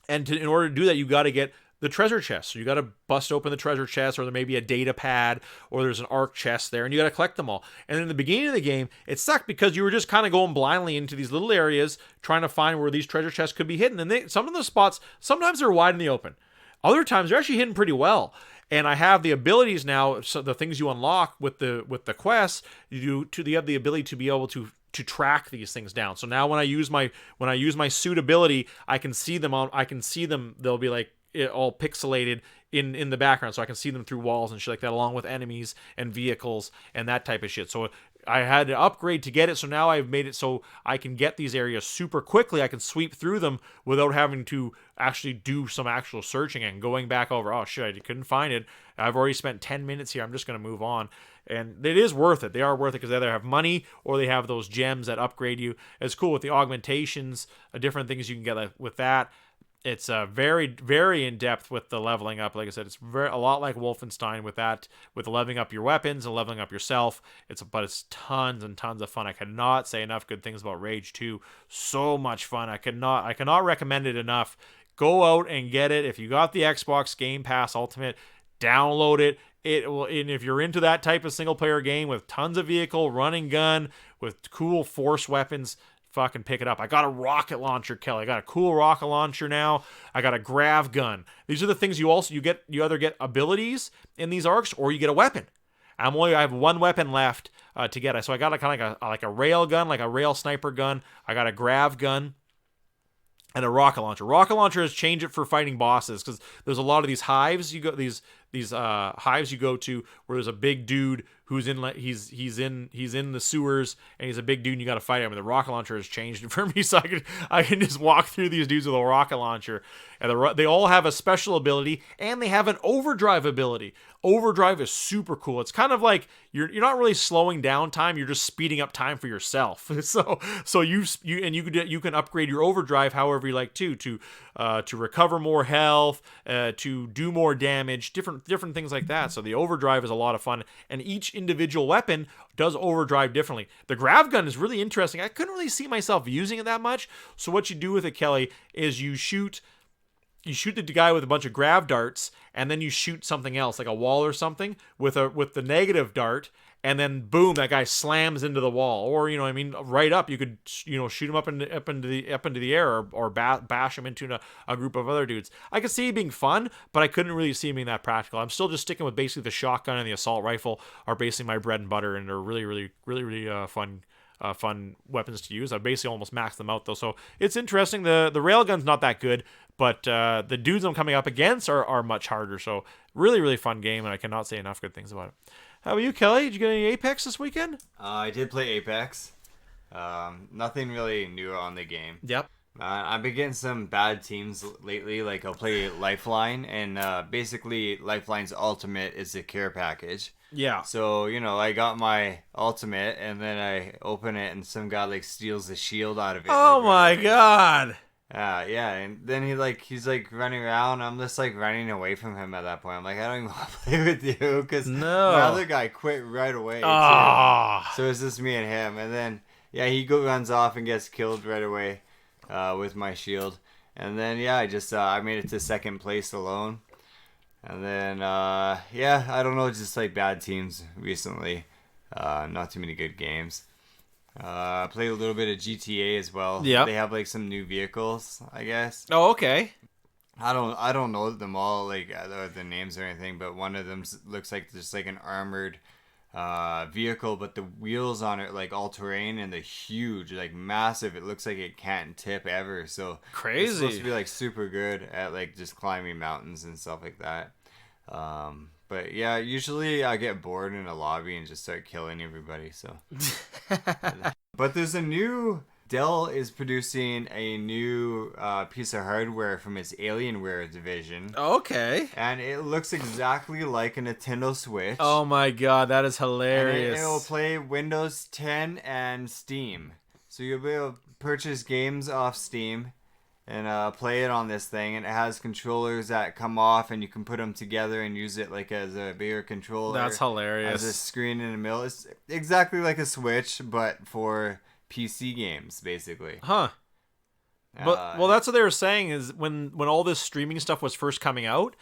and in order to do that, you got to get the treasure chest. So you got to bust open the treasure chest, or there may be a data pad, or there's an arc chest there, and you got to collect them all. And in the beginning of the game, it sucked because you were just kind of going blindly into these little areas trying to find where these treasure chests could be hidden. And some of the spots, sometimes they're wide in the open. Other times they're actually hidden pretty well. And I have the abilities now, so the things you unlock with the quests, you have the ability to be able to track these things down. So now when I use my suit ability, I can see them. They'll be like all pixelated in the background, so I can see them through walls and shit like that, along with enemies and vehicles and that type of shit. So I had to upgrade to get it, so now I've made it so I can get these areas super quickly. I can sweep through them without having to actually do some actual searching and going back over, oh shit, I couldn't find it. I've already spent 10 minutes here. I'm just going to move on. And it is worth it. They are worth it because they either have money or they have those gems that upgrade you. It's cool with the augmentations, different things you can get with that. It's very, very in-depth with the leveling up. Like I said, it's a lot like Wolfenstein with that, with leveling up your weapons and leveling up yourself. But it's tons and tons of fun. I cannot say enough good things about Rage 2. So much fun. I cannot recommend it enough. Go out and get it. If you got the Xbox Game Pass Ultimate, download it. It will, and if you're into that type of single player game with tons of vehicle, running gun, with cool force weapons, fucking pick it up. I got a rocket launcher, Kelly. I got a cool rocket launcher now. I got a grav gun. These are the things you either get abilities in these arcs or you get a weapon. I have one weapon left to get. So I got like a rail gun, like a rail sniper gun. I got a grav gun and a rocket launcher. Rocket launcher has changed it for fighting bosses because there's a lot of these hives hives you go to where there's a big dude who's in he's in the sewers and he's a big dude and you got to fight him. And the rocket launcher has changed it for me, so I can just walk through these dudes with a rocket launcher. And they all have a special ability and they have an overdrive ability. Overdrive is super cool. It's kind of like you're not really slowing down time, you're just speeding up time for yourself. So you can upgrade your overdrive however you like to recover more health, to do more damage, different things like that. So the overdrive is a lot of fun, and each individual weapon does overdrive differently. The grav gun is really interesting. I couldn't really see myself using it that much. So what you do with it, Kelly, is you shoot the guy with a bunch of grav darts, and then you shoot something else, like a wall or something, with the negative dart, and then boom, that guy slams into the wall. Or right up, you could shoot him up into the air, or bash him into a group of other dudes. I could see it being fun, but I couldn't really see it being that practical. I'm still just sticking with basically the shotgun and the assault rifle are basically my bread and butter, and they're really fun weapons to use. I basically almost maxed them out though, so it's interesting. The railgun's not that good, but the dudes I'm coming up against are much harder. So really fun game, and I cannot say enough good things about it. How about you, Kelly? Did you get any Apex this weekend? I did play Apex. Nothing really new on the game. Yep. I've been getting some bad teams lately. Like I'll play Lifeline, and basically Lifeline's ultimate is the care package. Yeah. So, I got my ultimate, and then I open it, and some guy, steals the shield out of it. Oh, my God. Yeah, and then he's running around. I'm just, running away from him at that point. I'm like, I don't even want to play with you, because no. my other guy quit right away. Oh. So it's just me and him. And then, yeah, he runs off and gets killed right away with my shield. And then, yeah, I made it to second place alone. And then, I don't know, just bad teams recently. Not too many good games. Played a little bit of GTA as well. Yeah. They have some new vehicles, I guess. Oh, okay. I don't know them all, the names or anything, but one of them looks like just an armored vehicle, but the wheels on it all terrain, and they're huge, massive. It looks like it can't tip ever. So crazy. It's supposed to be super good at just climbing mountains and stuff like that. But yeah, usually I get bored in a lobby and just start killing everybody. So, but there's a new Dell is producing a new piece of hardware from its Alienware division. Okay. And it looks exactly like a Nintendo Switch. Oh my God, that is hilarious. And it will play Windows 10 and Steam. So you'll be able to purchase games off Steam and play it on this thing. And it has controllers that come off, and you can put them together and use it as a bigger controller. That's hilarious. Has a screen in the middle. It's exactly like a Switch, but for PC games, basically. Huh. But that's what they were saying is when all this streaming stuff was first coming out,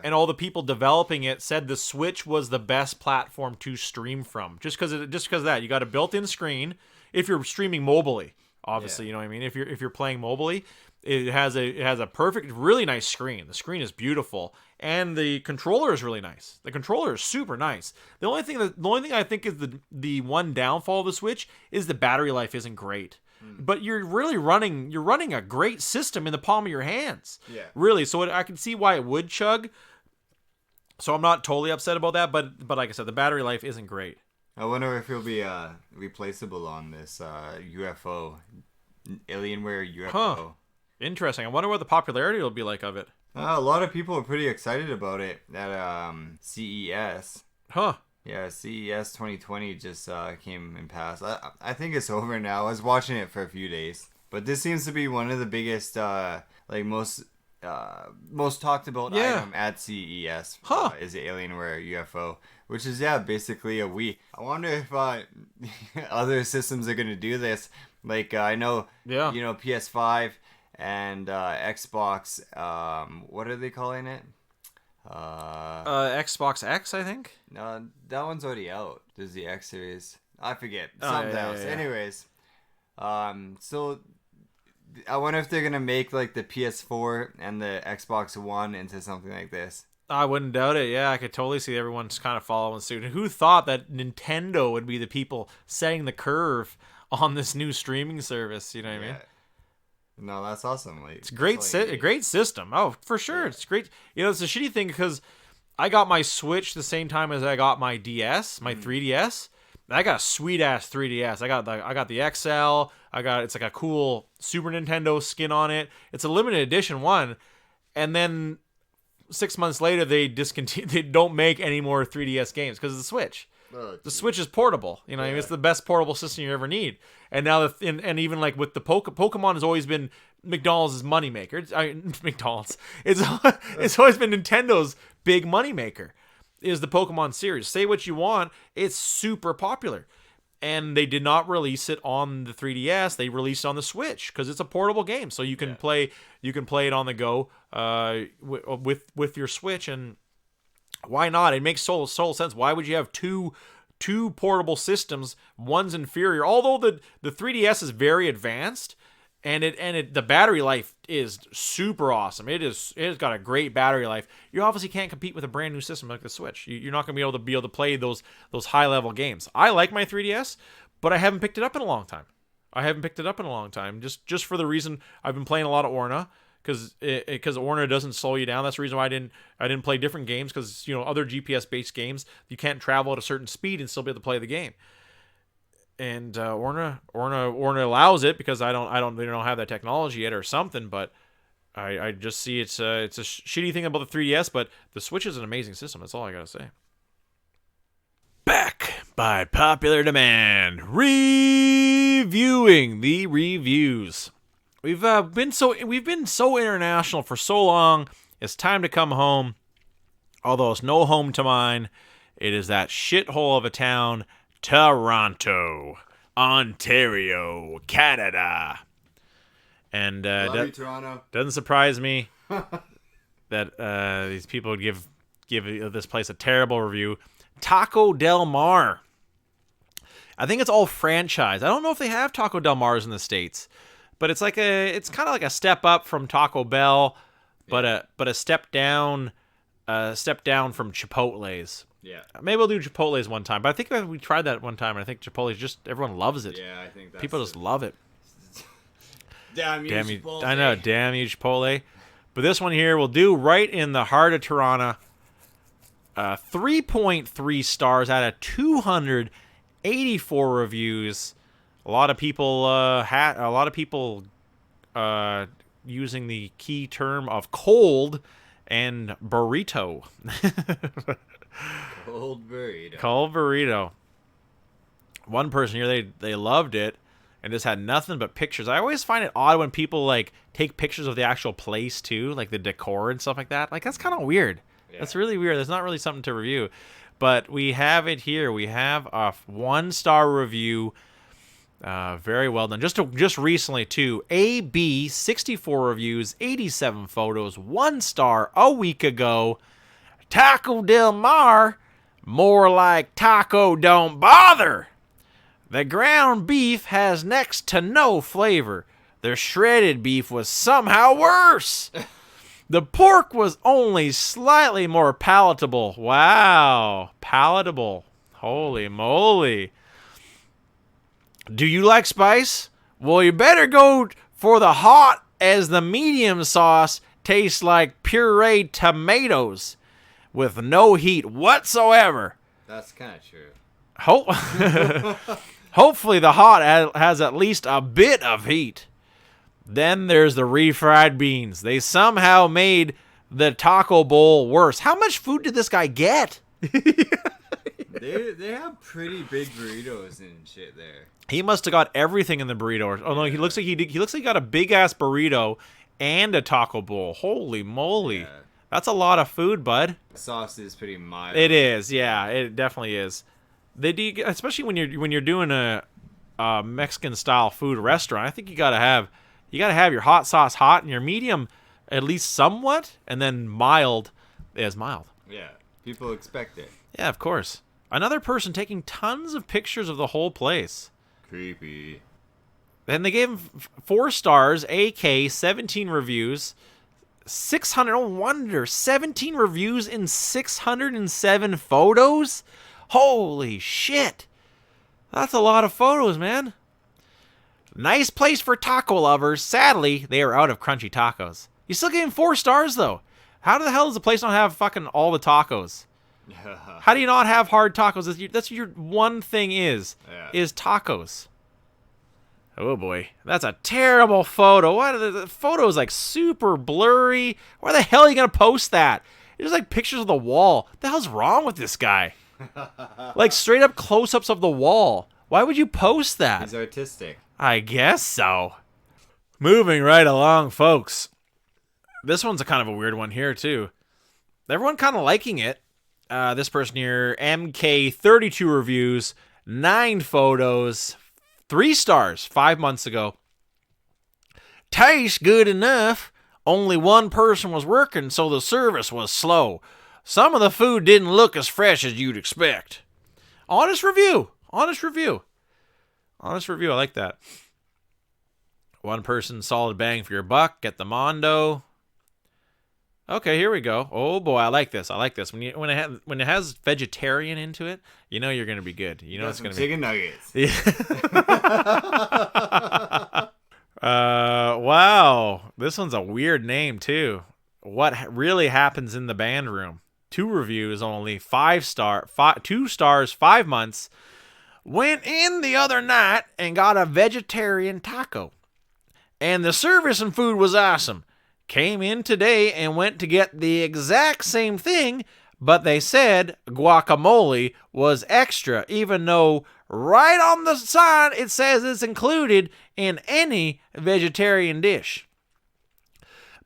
and all the people developing it said the Switch was the best platform to stream from, just because of that. You got a built-in screen if you're streaming mobily. Obviously, you know what I mean. If you're playing mobily, it has a perfect, really nice screen. The screen is beautiful, and the controller is really nice. The controller is super nice. The only thing I think is the one downfall of the Switch is the battery life isn't great. But you're running a great system in the palm of your hands. Yeah. Really. So I can see why it would chug. So I'm not totally upset about that, but like I said, the battery life isn't great. I wonder if it'll be replaceable on this UFO, Alienware UFO. Huh. Interesting. I wonder what the popularity will be like of it. A lot of people are pretty excited about it at CES. Huh. Yeah, CES 2020 just came and passed. I think it's over now. I was watching it for a few days. But this seems to be one of the biggest, most talked about item at CES. Is the Alienware UFO, which is basically a Wii. I wonder if other systems are gonna do this. I know, PS5 and Xbox. What are they calling it? Xbox X, I think. No, that one's already out. There's the X series. I forget. Oh, Something yeah, else. yeah, yeah. Anyways, so I wonder if they're gonna make like the PS4 and the Xbox One into something like this. I wouldn't doubt it. Yeah, I could totally see everyone's kind of following suit. And who thought that Nintendo would be the people setting the curve on this new streaming service? You know what I mean? No, that's awesome. Like, It's a great system. Oh, for sure, it's great. You know, it's a shitty thing because I got my Switch the same time as I got my DS, my 3DS. And I got a sweet ass 3DS. I got the XL. It's like a cool Super Nintendo skin on it. It's a limited edition one, and then 6 months later they discontinue. They don't make any more 3DS games because of the Switch. The Switch is portable. You know, I mean, it's the best portable system you ever need. And now, and even like with the Pokemon has always been McDonald's moneymaker. McDonald's. It's always been Nintendo's big moneymaker. Is the Pokemon series. Say what you want, it's super popular. And they did not release it on the 3DS. They released it on the Switch because it's a portable game, so you can play it on the go with your Switch. And why not? It makes total sense. Why would you have two portable systems? One's inferior, although the 3DS is very advanced, and the battery life is super awesome. It's got a great battery life. You obviously can't compete with a brand new system like the Switch. You're not going to be able to play those high level games. I like my 3DS, but I haven't picked it up in a long time. Just for the reason I've been playing a lot of Orna. Because Orna doesn't slow you down. That's the reason why I didn't play different games, because other GPS based games you can't travel at a certain speed and still be able to play the game. And Orna allows it because they don't have that technology yet or something. But I just see it's a shitty thing about the 3DS, but the Switch is an amazing system. That's all I gotta say. Back by popular demand, reviewing the reviews. We've been so international for so long. It's time to come home. Although it's no home to mine, it is that shithole of a town, Toronto, Ontario, Canada. And Love you, Toronto. Doesn't surprise me that these people would give this place a terrible review. Taco Del Mar. I think it's all franchise. I don't know if they have Taco Del Mars in the States. But it's kind of like a step up from Taco Bell, but a step down from Chipotle's. Yeah. Maybe we'll do Chipotle's one time. But I think we tried that one time, and I think Chipotle's everyone loves it. Yeah, I think people just love it. Damn you, Chipotle. I know, damn you, Chipotle. But this one here we'll do right in the heart of Toronto. 3.3 stars out of 284 reviews. A lot of people using the key term of cold and burrito. Cold burrito. Cold burrito. One person here, they loved it and just had nothing but pictures. I always find it odd when people like take pictures of the actual place too, like the decor and stuff like that. Like that's kind of weird. Yeah. That's really weird. There's not really something to review. But we have it here. We have a 1-star review. Very well done. Just recently too. AB 64 reviews, 87 photos, 1 star a week ago. Taco Del Mar, more like taco don't bother. The ground beef has next to no flavor. The shredded beef was somehow worse. The pork was only slightly more palatable. Wow, palatable. Holy moly. Do you like spice? Well, you better go for the hot, as the medium sauce tastes like pureed tomatoes with no heat whatsoever. That's kind of true. Hopefully the hot has at least a bit of heat. Then there's the refried beans. They somehow made the taco bowl worse. How much food did this guy get? They have pretty big burritos and shit there. He must have got everything in the burrito. Oh no, he looks like he looks like he got a big ass burrito and a taco bowl. Holy moly. Yeah. That's a lot of food, bud. The sauce is pretty mild. It is, yeah, it definitely is. Especially when you're doing a Mexican style food restaurant, I think you gotta have your hot sauce hot and your medium at least somewhat, and then mild is mild. Yeah, people expect it. Yeah, of course. Another person taking tons of pictures of the whole place. Creepy. Then they gave him 4 stars, AK, 17 reviews, 600. No wonder, 17 reviews in 607 photos. Holy shit! That's a lot of photos, man. Nice place for taco lovers. Sadly, they are out of crunchy tacos. You still gave him 4 stars, though. How the hell does the place not have fucking all the tacos? How do you not have hard tacos? That's your one thing is tacos. Oh boy, that's a terrible photo. What? The photo is like super blurry. Why the hell are you gonna post that? It's like pictures of the wall. What the hell's wrong with this guy? Like straight up close-ups of the wall. Why would you post that? He's artistic. I guess so. Moving right along, folks. This one's a kind of a weird one here, too. Everyone kind of liking it. This person here, MK32 reviews, 9 photos, 3 stars, 5 months ago. Tastes good enough. Only one person was working, so the service was slow. Some of the food didn't look as fresh as you'd expect. Honest review. Honest review. Honest review. I like that. One person, solid bang for your buck. Get the Mondo. Okay, here we go. Oh boy, I like this. I like this. When it has vegetarian into it, you know you're gonna be good. You know it's gonna be chicken nuggets. Yeah. Wow. This one's a weird name too. What really happens in the band room? 2 reviews only. 2 stars, 5 months. Went in the other night and got a vegetarian taco. And the service and food was awesome. Came in today and went to get the exact same thing, but they said guacamole was extra, even though right on the side it says it's included in any vegetarian dish.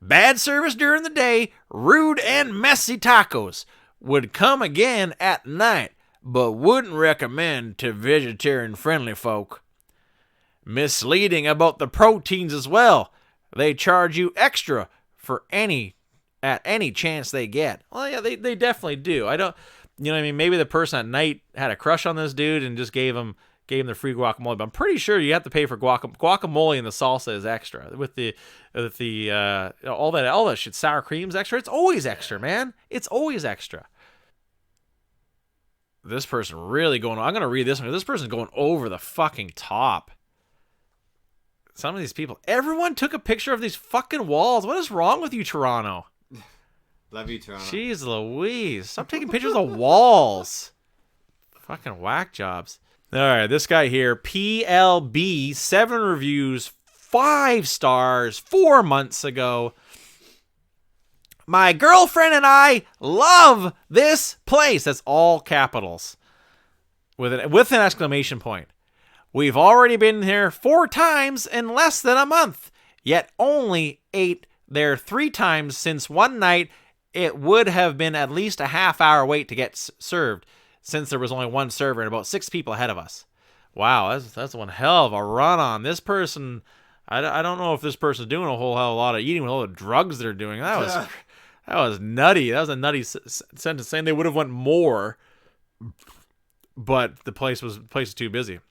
Bad service during the day, rude and messy tacos. Would come again at night, but wouldn't recommend to vegetarian-friendly folk. Misleading about the proteins as well. They charge you extra for any chance they get. Well, yeah, they definitely do. I don't, you know what I mean? Maybe the person at night had a crush on this dude and just gave him the free guacamole. But I'm pretty sure you have to pay for guacamole, and the salsa is extra. With the all that shit, sour cream's extra. It's always extra, man. It's always extra. This person really going. I'm gonna read this one. This person's going over the fucking top. Some of these people. Everyone took a picture of these fucking walls. What is wrong with you, Toronto? Love you, Toronto. Jeez Louise. Stop taking pictures of walls. Fucking whack jobs. All right, this guy here, PLB, 7 reviews, 5 stars, 4 months ago. My girlfriend and I love this place. That's all capitals with an exclamation point. We've already been here 4 times in less than a month, yet only ate there 3 times since one night it would have been at least a half-hour wait to get served, since there was only one server and about 6 people ahead of us. Wow, that's one hell of a run on. This person, I don't know if this person's doing a whole hell of a lot of eating with all the drugs they're doing. That was nutty. That was a nutty sentence, saying they would have went more, but the place was too busy.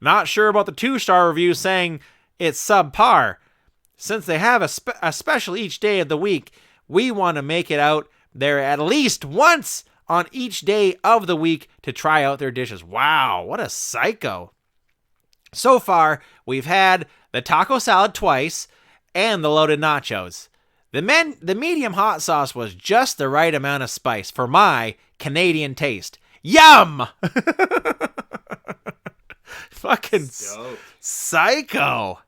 Not sure about the 2-star review saying it's subpar. Since they have a special each day of the week, we want to make it out there at least once on each day of the week to try out their dishes. Wow, what a psycho. So far, we've had the taco salad twice and the loaded nachos. The medium hot sauce was just the right amount of spice for my Canadian taste. Yum! Fucking psycho.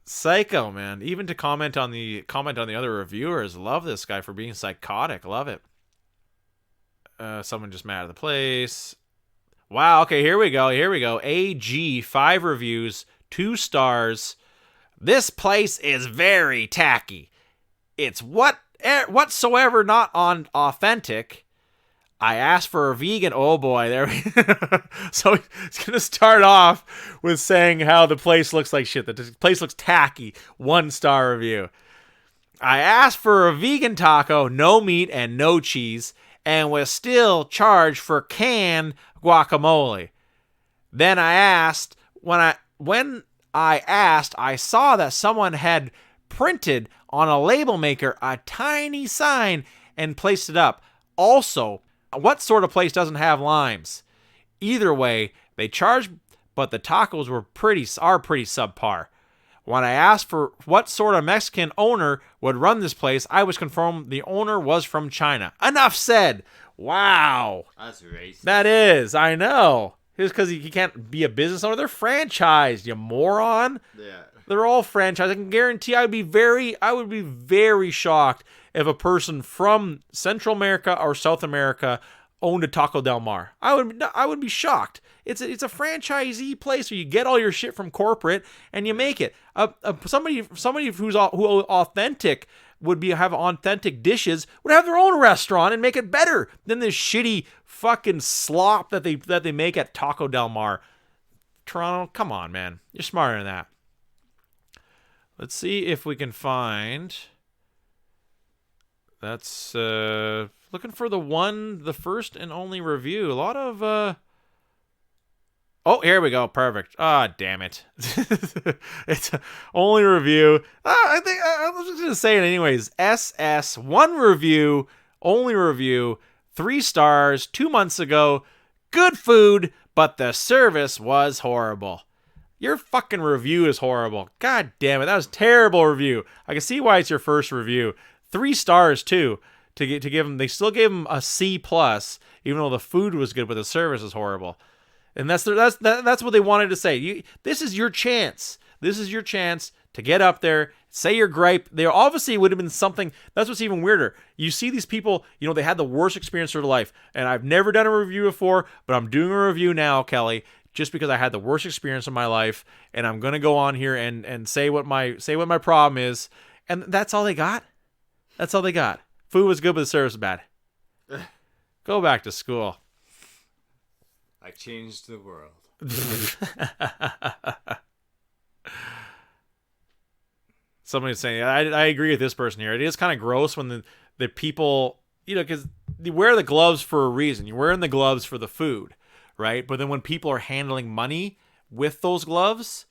Psycho, man. Even to comment on the other reviewers. Love this guy for being psychotic. Love it. Someone just mad at the place. Wow, okay, here we go. AG, 5 reviews, 2 stars. This place is very tacky. It's whatsoever not authentic. I asked for a vegan. Oh boy, there we So it's gonna start off with saying how the place looks like shit. That the place looks tacky. 1-star review. I asked for a vegan taco, no meat and no cheese, and was still charged for canned guacamole. Then I asked, when I asked, I saw that someone had printed on a label maker a tiny sign and placed it up. Also, what sort of place doesn't have limes? Either way, they charged, but the tacos are pretty subpar. When I asked for what sort of Mexican owner would run this place, I was confirmed the owner was from China. Enough said. Wow. That's racist. That is. I know. It's because he can't be a business owner. They're franchised, you moron. Yeah. They're all franchised. I can guarantee I would be very shocked if a person from Central America or South America owned a Taco Del Mar. I would be shocked. It's a franchisee place where you get all your shit from corporate and you make it. Somebody who authentic have authentic dishes would have their own restaurant and make it better than this shitty fucking slop that they make at Taco Del Mar. Toronto, come on, man. You're smarter than that. Let's see if we can find. That's looking for the first and only review. A lot of Oh, here we go. Perfect. Ah, damn it. It's only review. I think I was just going to say it anyways. SS, one review, only review, 3 stars, 2 months ago. Good food, but the service was horrible. Your fucking review is horrible. God damn it. That was a terrible review. I can see why it's your first review. 3 stars, too. To give them, they still gave them a C+, even though the food was good, but the service is horrible. And that's what they wanted to say. This is your chance. This is your chance to get up there, say your gripe. There obviously would have been something. That's what's even weirder. You see these people, they had the worst experience of their life. And I've never done a review before, but I'm doing a review now, Kelly, just because I had the worst experience of my life. And I'm going to go on here and say what my problem is. And that's all they got. That's all they got. Food was good, but the service was bad. Go back to school. I changed the world. Somebody's saying, I agree with this person here. It is kind of gross when the people, because you wear the gloves for a reason. You're wearing the gloves for the food, right? But then when people are handling money with those gloves,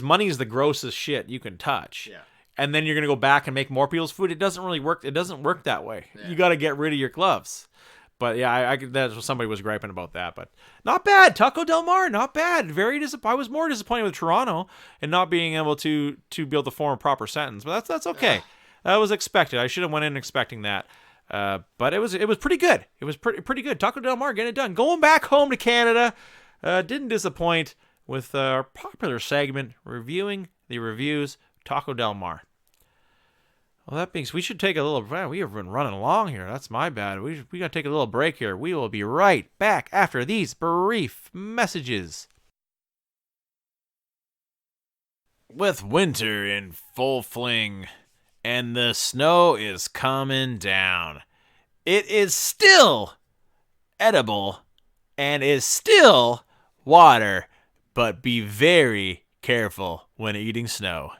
money is the grossest shit you can touch. Yeah. And then you're going to go back and make more people's food. It doesn't really work. It doesn't work that way. Yeah. You got to get rid of your gloves. But yeah, that's what somebody was griping about that. But not bad. Taco Del Mar, not bad. I was more disappointed with Toronto and not being able to be able to form a proper sentence. But that's okay. That was expected. I should have went in expecting that. But it was pretty good. It was pretty good. Taco Del Mar getting it done. Going back home to Canada, didn't disappoint with our popular segment reviewing the reviews. Taco Del Mar. Well, that means we should take a little. We have been running along here. That's my bad. We got to take a little break here. We will be right back after these brief messages. With winter in full fling and the snow is coming down, it is still edible and is still water, but be very careful when eating snow.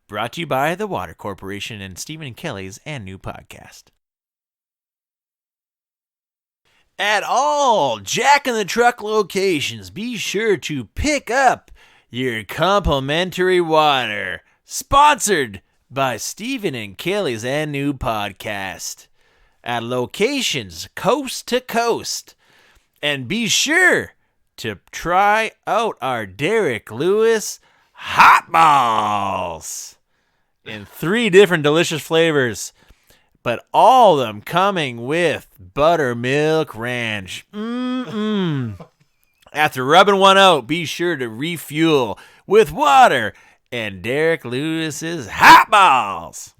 Brought to you by the Water Corporation and Stephen and Kelly's and new podcast. At all Jack in the Truck locations, be sure to pick up your complimentary water. Sponsored by Stephen and Kelly's and new podcast. At locations coast to coast. And be sure to try out our Derek Lewis Hot Balls in 3 different delicious flavors, but all of them coming with buttermilk ranch. After rubbing one out, be sure to refuel with water and Derek Lewis's Hot Balls.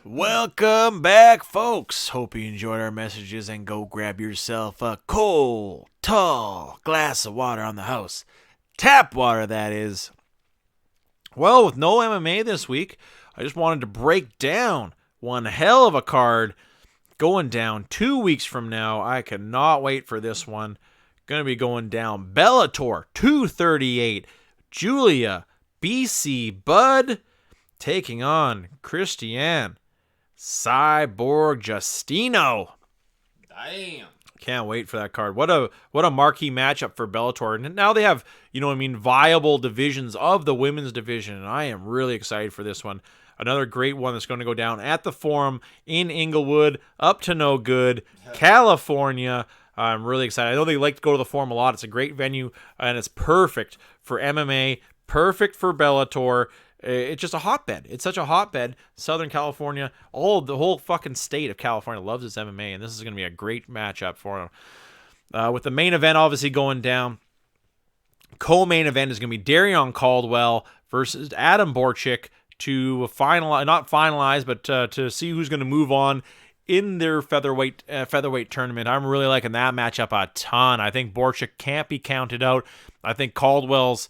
Welcome back, folks. Hope you enjoyed our messages and go grab yourself a cold, tall glass of water on the house. Tap water, that is. Well, with no MMA this week, I just wanted to break down one hell of a card going down 2 weeks from now. I cannot wait for this one. Going to be going down Bellator 238. Julia, BC Bud taking on Christian Cyborg Justino. Damn. Can't wait for that card. What a marquee matchup for Bellator. And now they have, viable divisions of the women's division. And I am really excited for this one. Another great one that's going to go down at the Forum in Inglewood, up to no good, California. I'm really excited. I know they like to go to the Forum a lot. It's a great venue, and it's perfect for MMA, perfect for Bellator. It's just a hotbed. It's such a hotbed. Southern California, the whole fucking state of California loves its MMA, and this is going to be a great matchup for them. With the main event obviously going down, co-main event is going to be Darion Caldwell versus Adam Borchik to not finalize, but to see who's going to move on in their featherweight tournament. I'm really liking that matchup a ton. I think Borchik can't be counted out. I think Caldwell's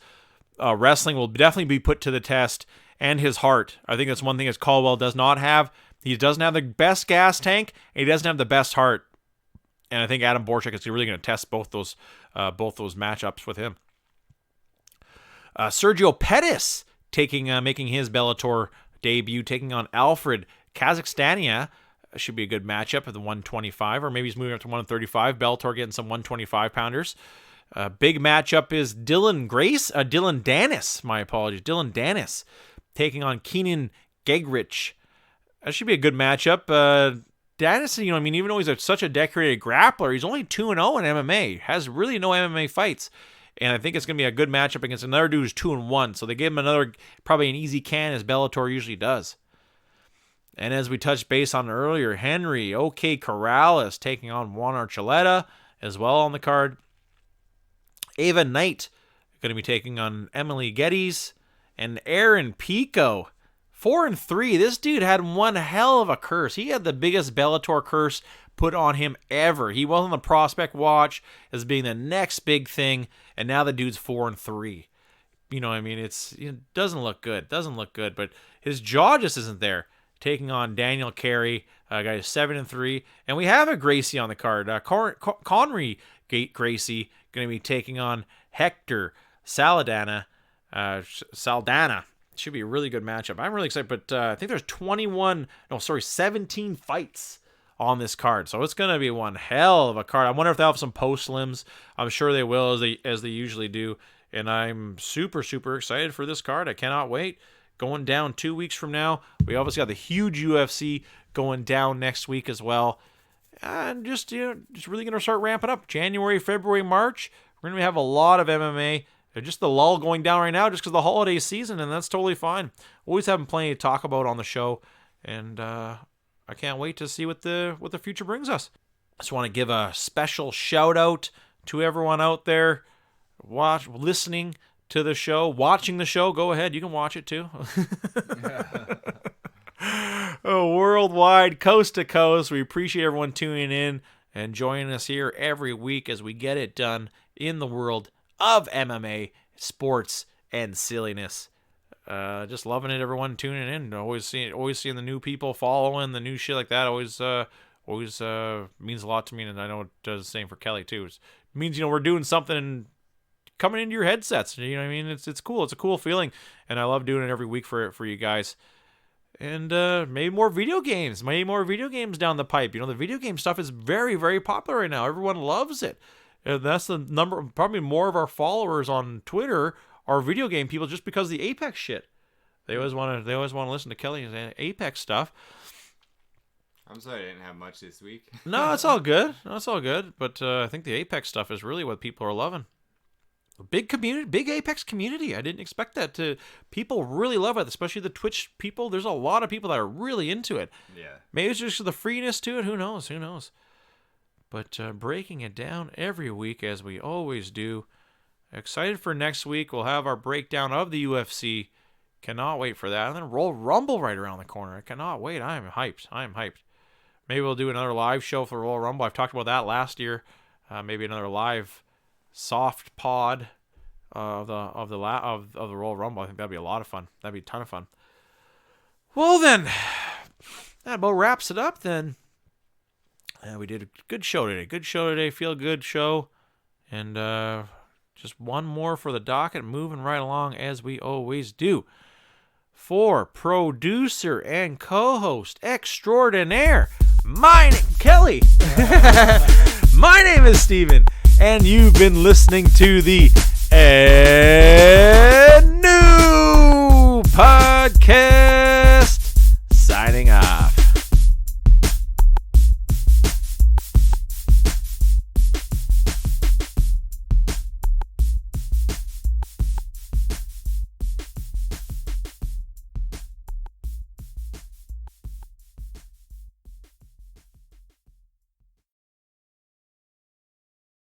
wrestling will definitely be put to the test, and his heart. I think that's one thing that Caldwell does not have. He doesn't have the best gas tank, and he doesn't have the best heart. And I think Adam Borchik is really going to test both those matchups with him. Sergio Pettis making his Bellator debut, taking on Alfred Kazakhstania. Should be a good matchup at the 125, or maybe he's moving up to 135. Bellator getting some 125 pounders. Big matchup is Dylan Danis, Dylan Danis taking on Keenan Gegrich. That should be a good matchup. Danis, even though he's such a decorated grappler, he's only 2-0 in MMA, has really no MMA fights. And I think it's going to be a good matchup against another dude who's 2-1. So they give him probably an easy can, as Bellator usually does. And as we touched base on earlier, Henry OK Corrales taking on Juan Archuleta as well on the card. Ava Knight going to be taking on Emily Geddes. And Aaron Pico, 4-3. This dude had one hell of a curse. He had the biggest Bellator curse put on him ever. He was on the prospect watch as being the next big thing, and now the dude's 4-3. It doesn't look good. But his jaw just isn't there. Taking on Daniel Carey, guy 7-3, and we have a Gracie on the card. Conry Gracie going to be taking on Hector Saldana. Should be a really good matchup. I'm really excited, but I think there's 17 fights on this card, so it's going to be one hell of a card. I wonder if they'll have some post-limbs. I'm sure they will, as they usually do, and I'm super, super excited for this card. I cannot wait. Going down 2 weeks from now. We obviously got the huge UFC going down next week as well. And just really going to start ramping up. January, February, March. We're going to have a lot of MMA. Just the lull going down right now just because of the holiday season, and that's totally fine. Always having plenty to talk about on the show, and I can't wait to see what the future brings us. I just want to give a special shout out to everyone out there listening to the show, watching the show. Go ahead, you can watch it too. Worldwide, coast to coast. We appreciate everyone tuning in and joining us here every week as we get it done in the world of MMA, sports, and silliness. Just loving it, everyone tuning in. Always seeing the new people following, the new shit like that. Always means a lot to me, and I know it does the same for Kelly too. It means we're doing something coming into your headsets. You know what I mean? It's cool. It's a cool feeling, and I love doing it every week for you guys. And maybe more video games. Down the pipe. The video game stuff is very, very popular right now. Everyone loves it. And that's the number. Probably more of our followers on Twitter are video game people, just because of the Apex shit. They always want to listen to Kelly's Apex stuff. I'm sorry I didn't have much this week. No, it's all good. But I think the Apex stuff is really what people are loving. A big community, big Apex community. I didn't expect that people really love it, especially the Twitch people. There's a lot of people that are really into it. Yeah. Maybe it's just the freeness to it. Who knows? But breaking it down every week as we always do. Excited for next week. We'll have our breakdown of the UFC. Cannot wait for that. And then Royal Rumble right around the corner. I cannot wait. I am hyped. Maybe we'll do another live show for Royal Rumble. I've talked about that last year. Maybe another live soft pod of the Royal Rumble. I think that'd be a lot of fun. That'd be a ton of fun. Well then, that about wraps it up then. We did a good show today. Feel good show. And just one more for the docket, moving right along as we always do. for producer and co-host extraordinaire, Kelly. My name is Steven, and you've been listening to the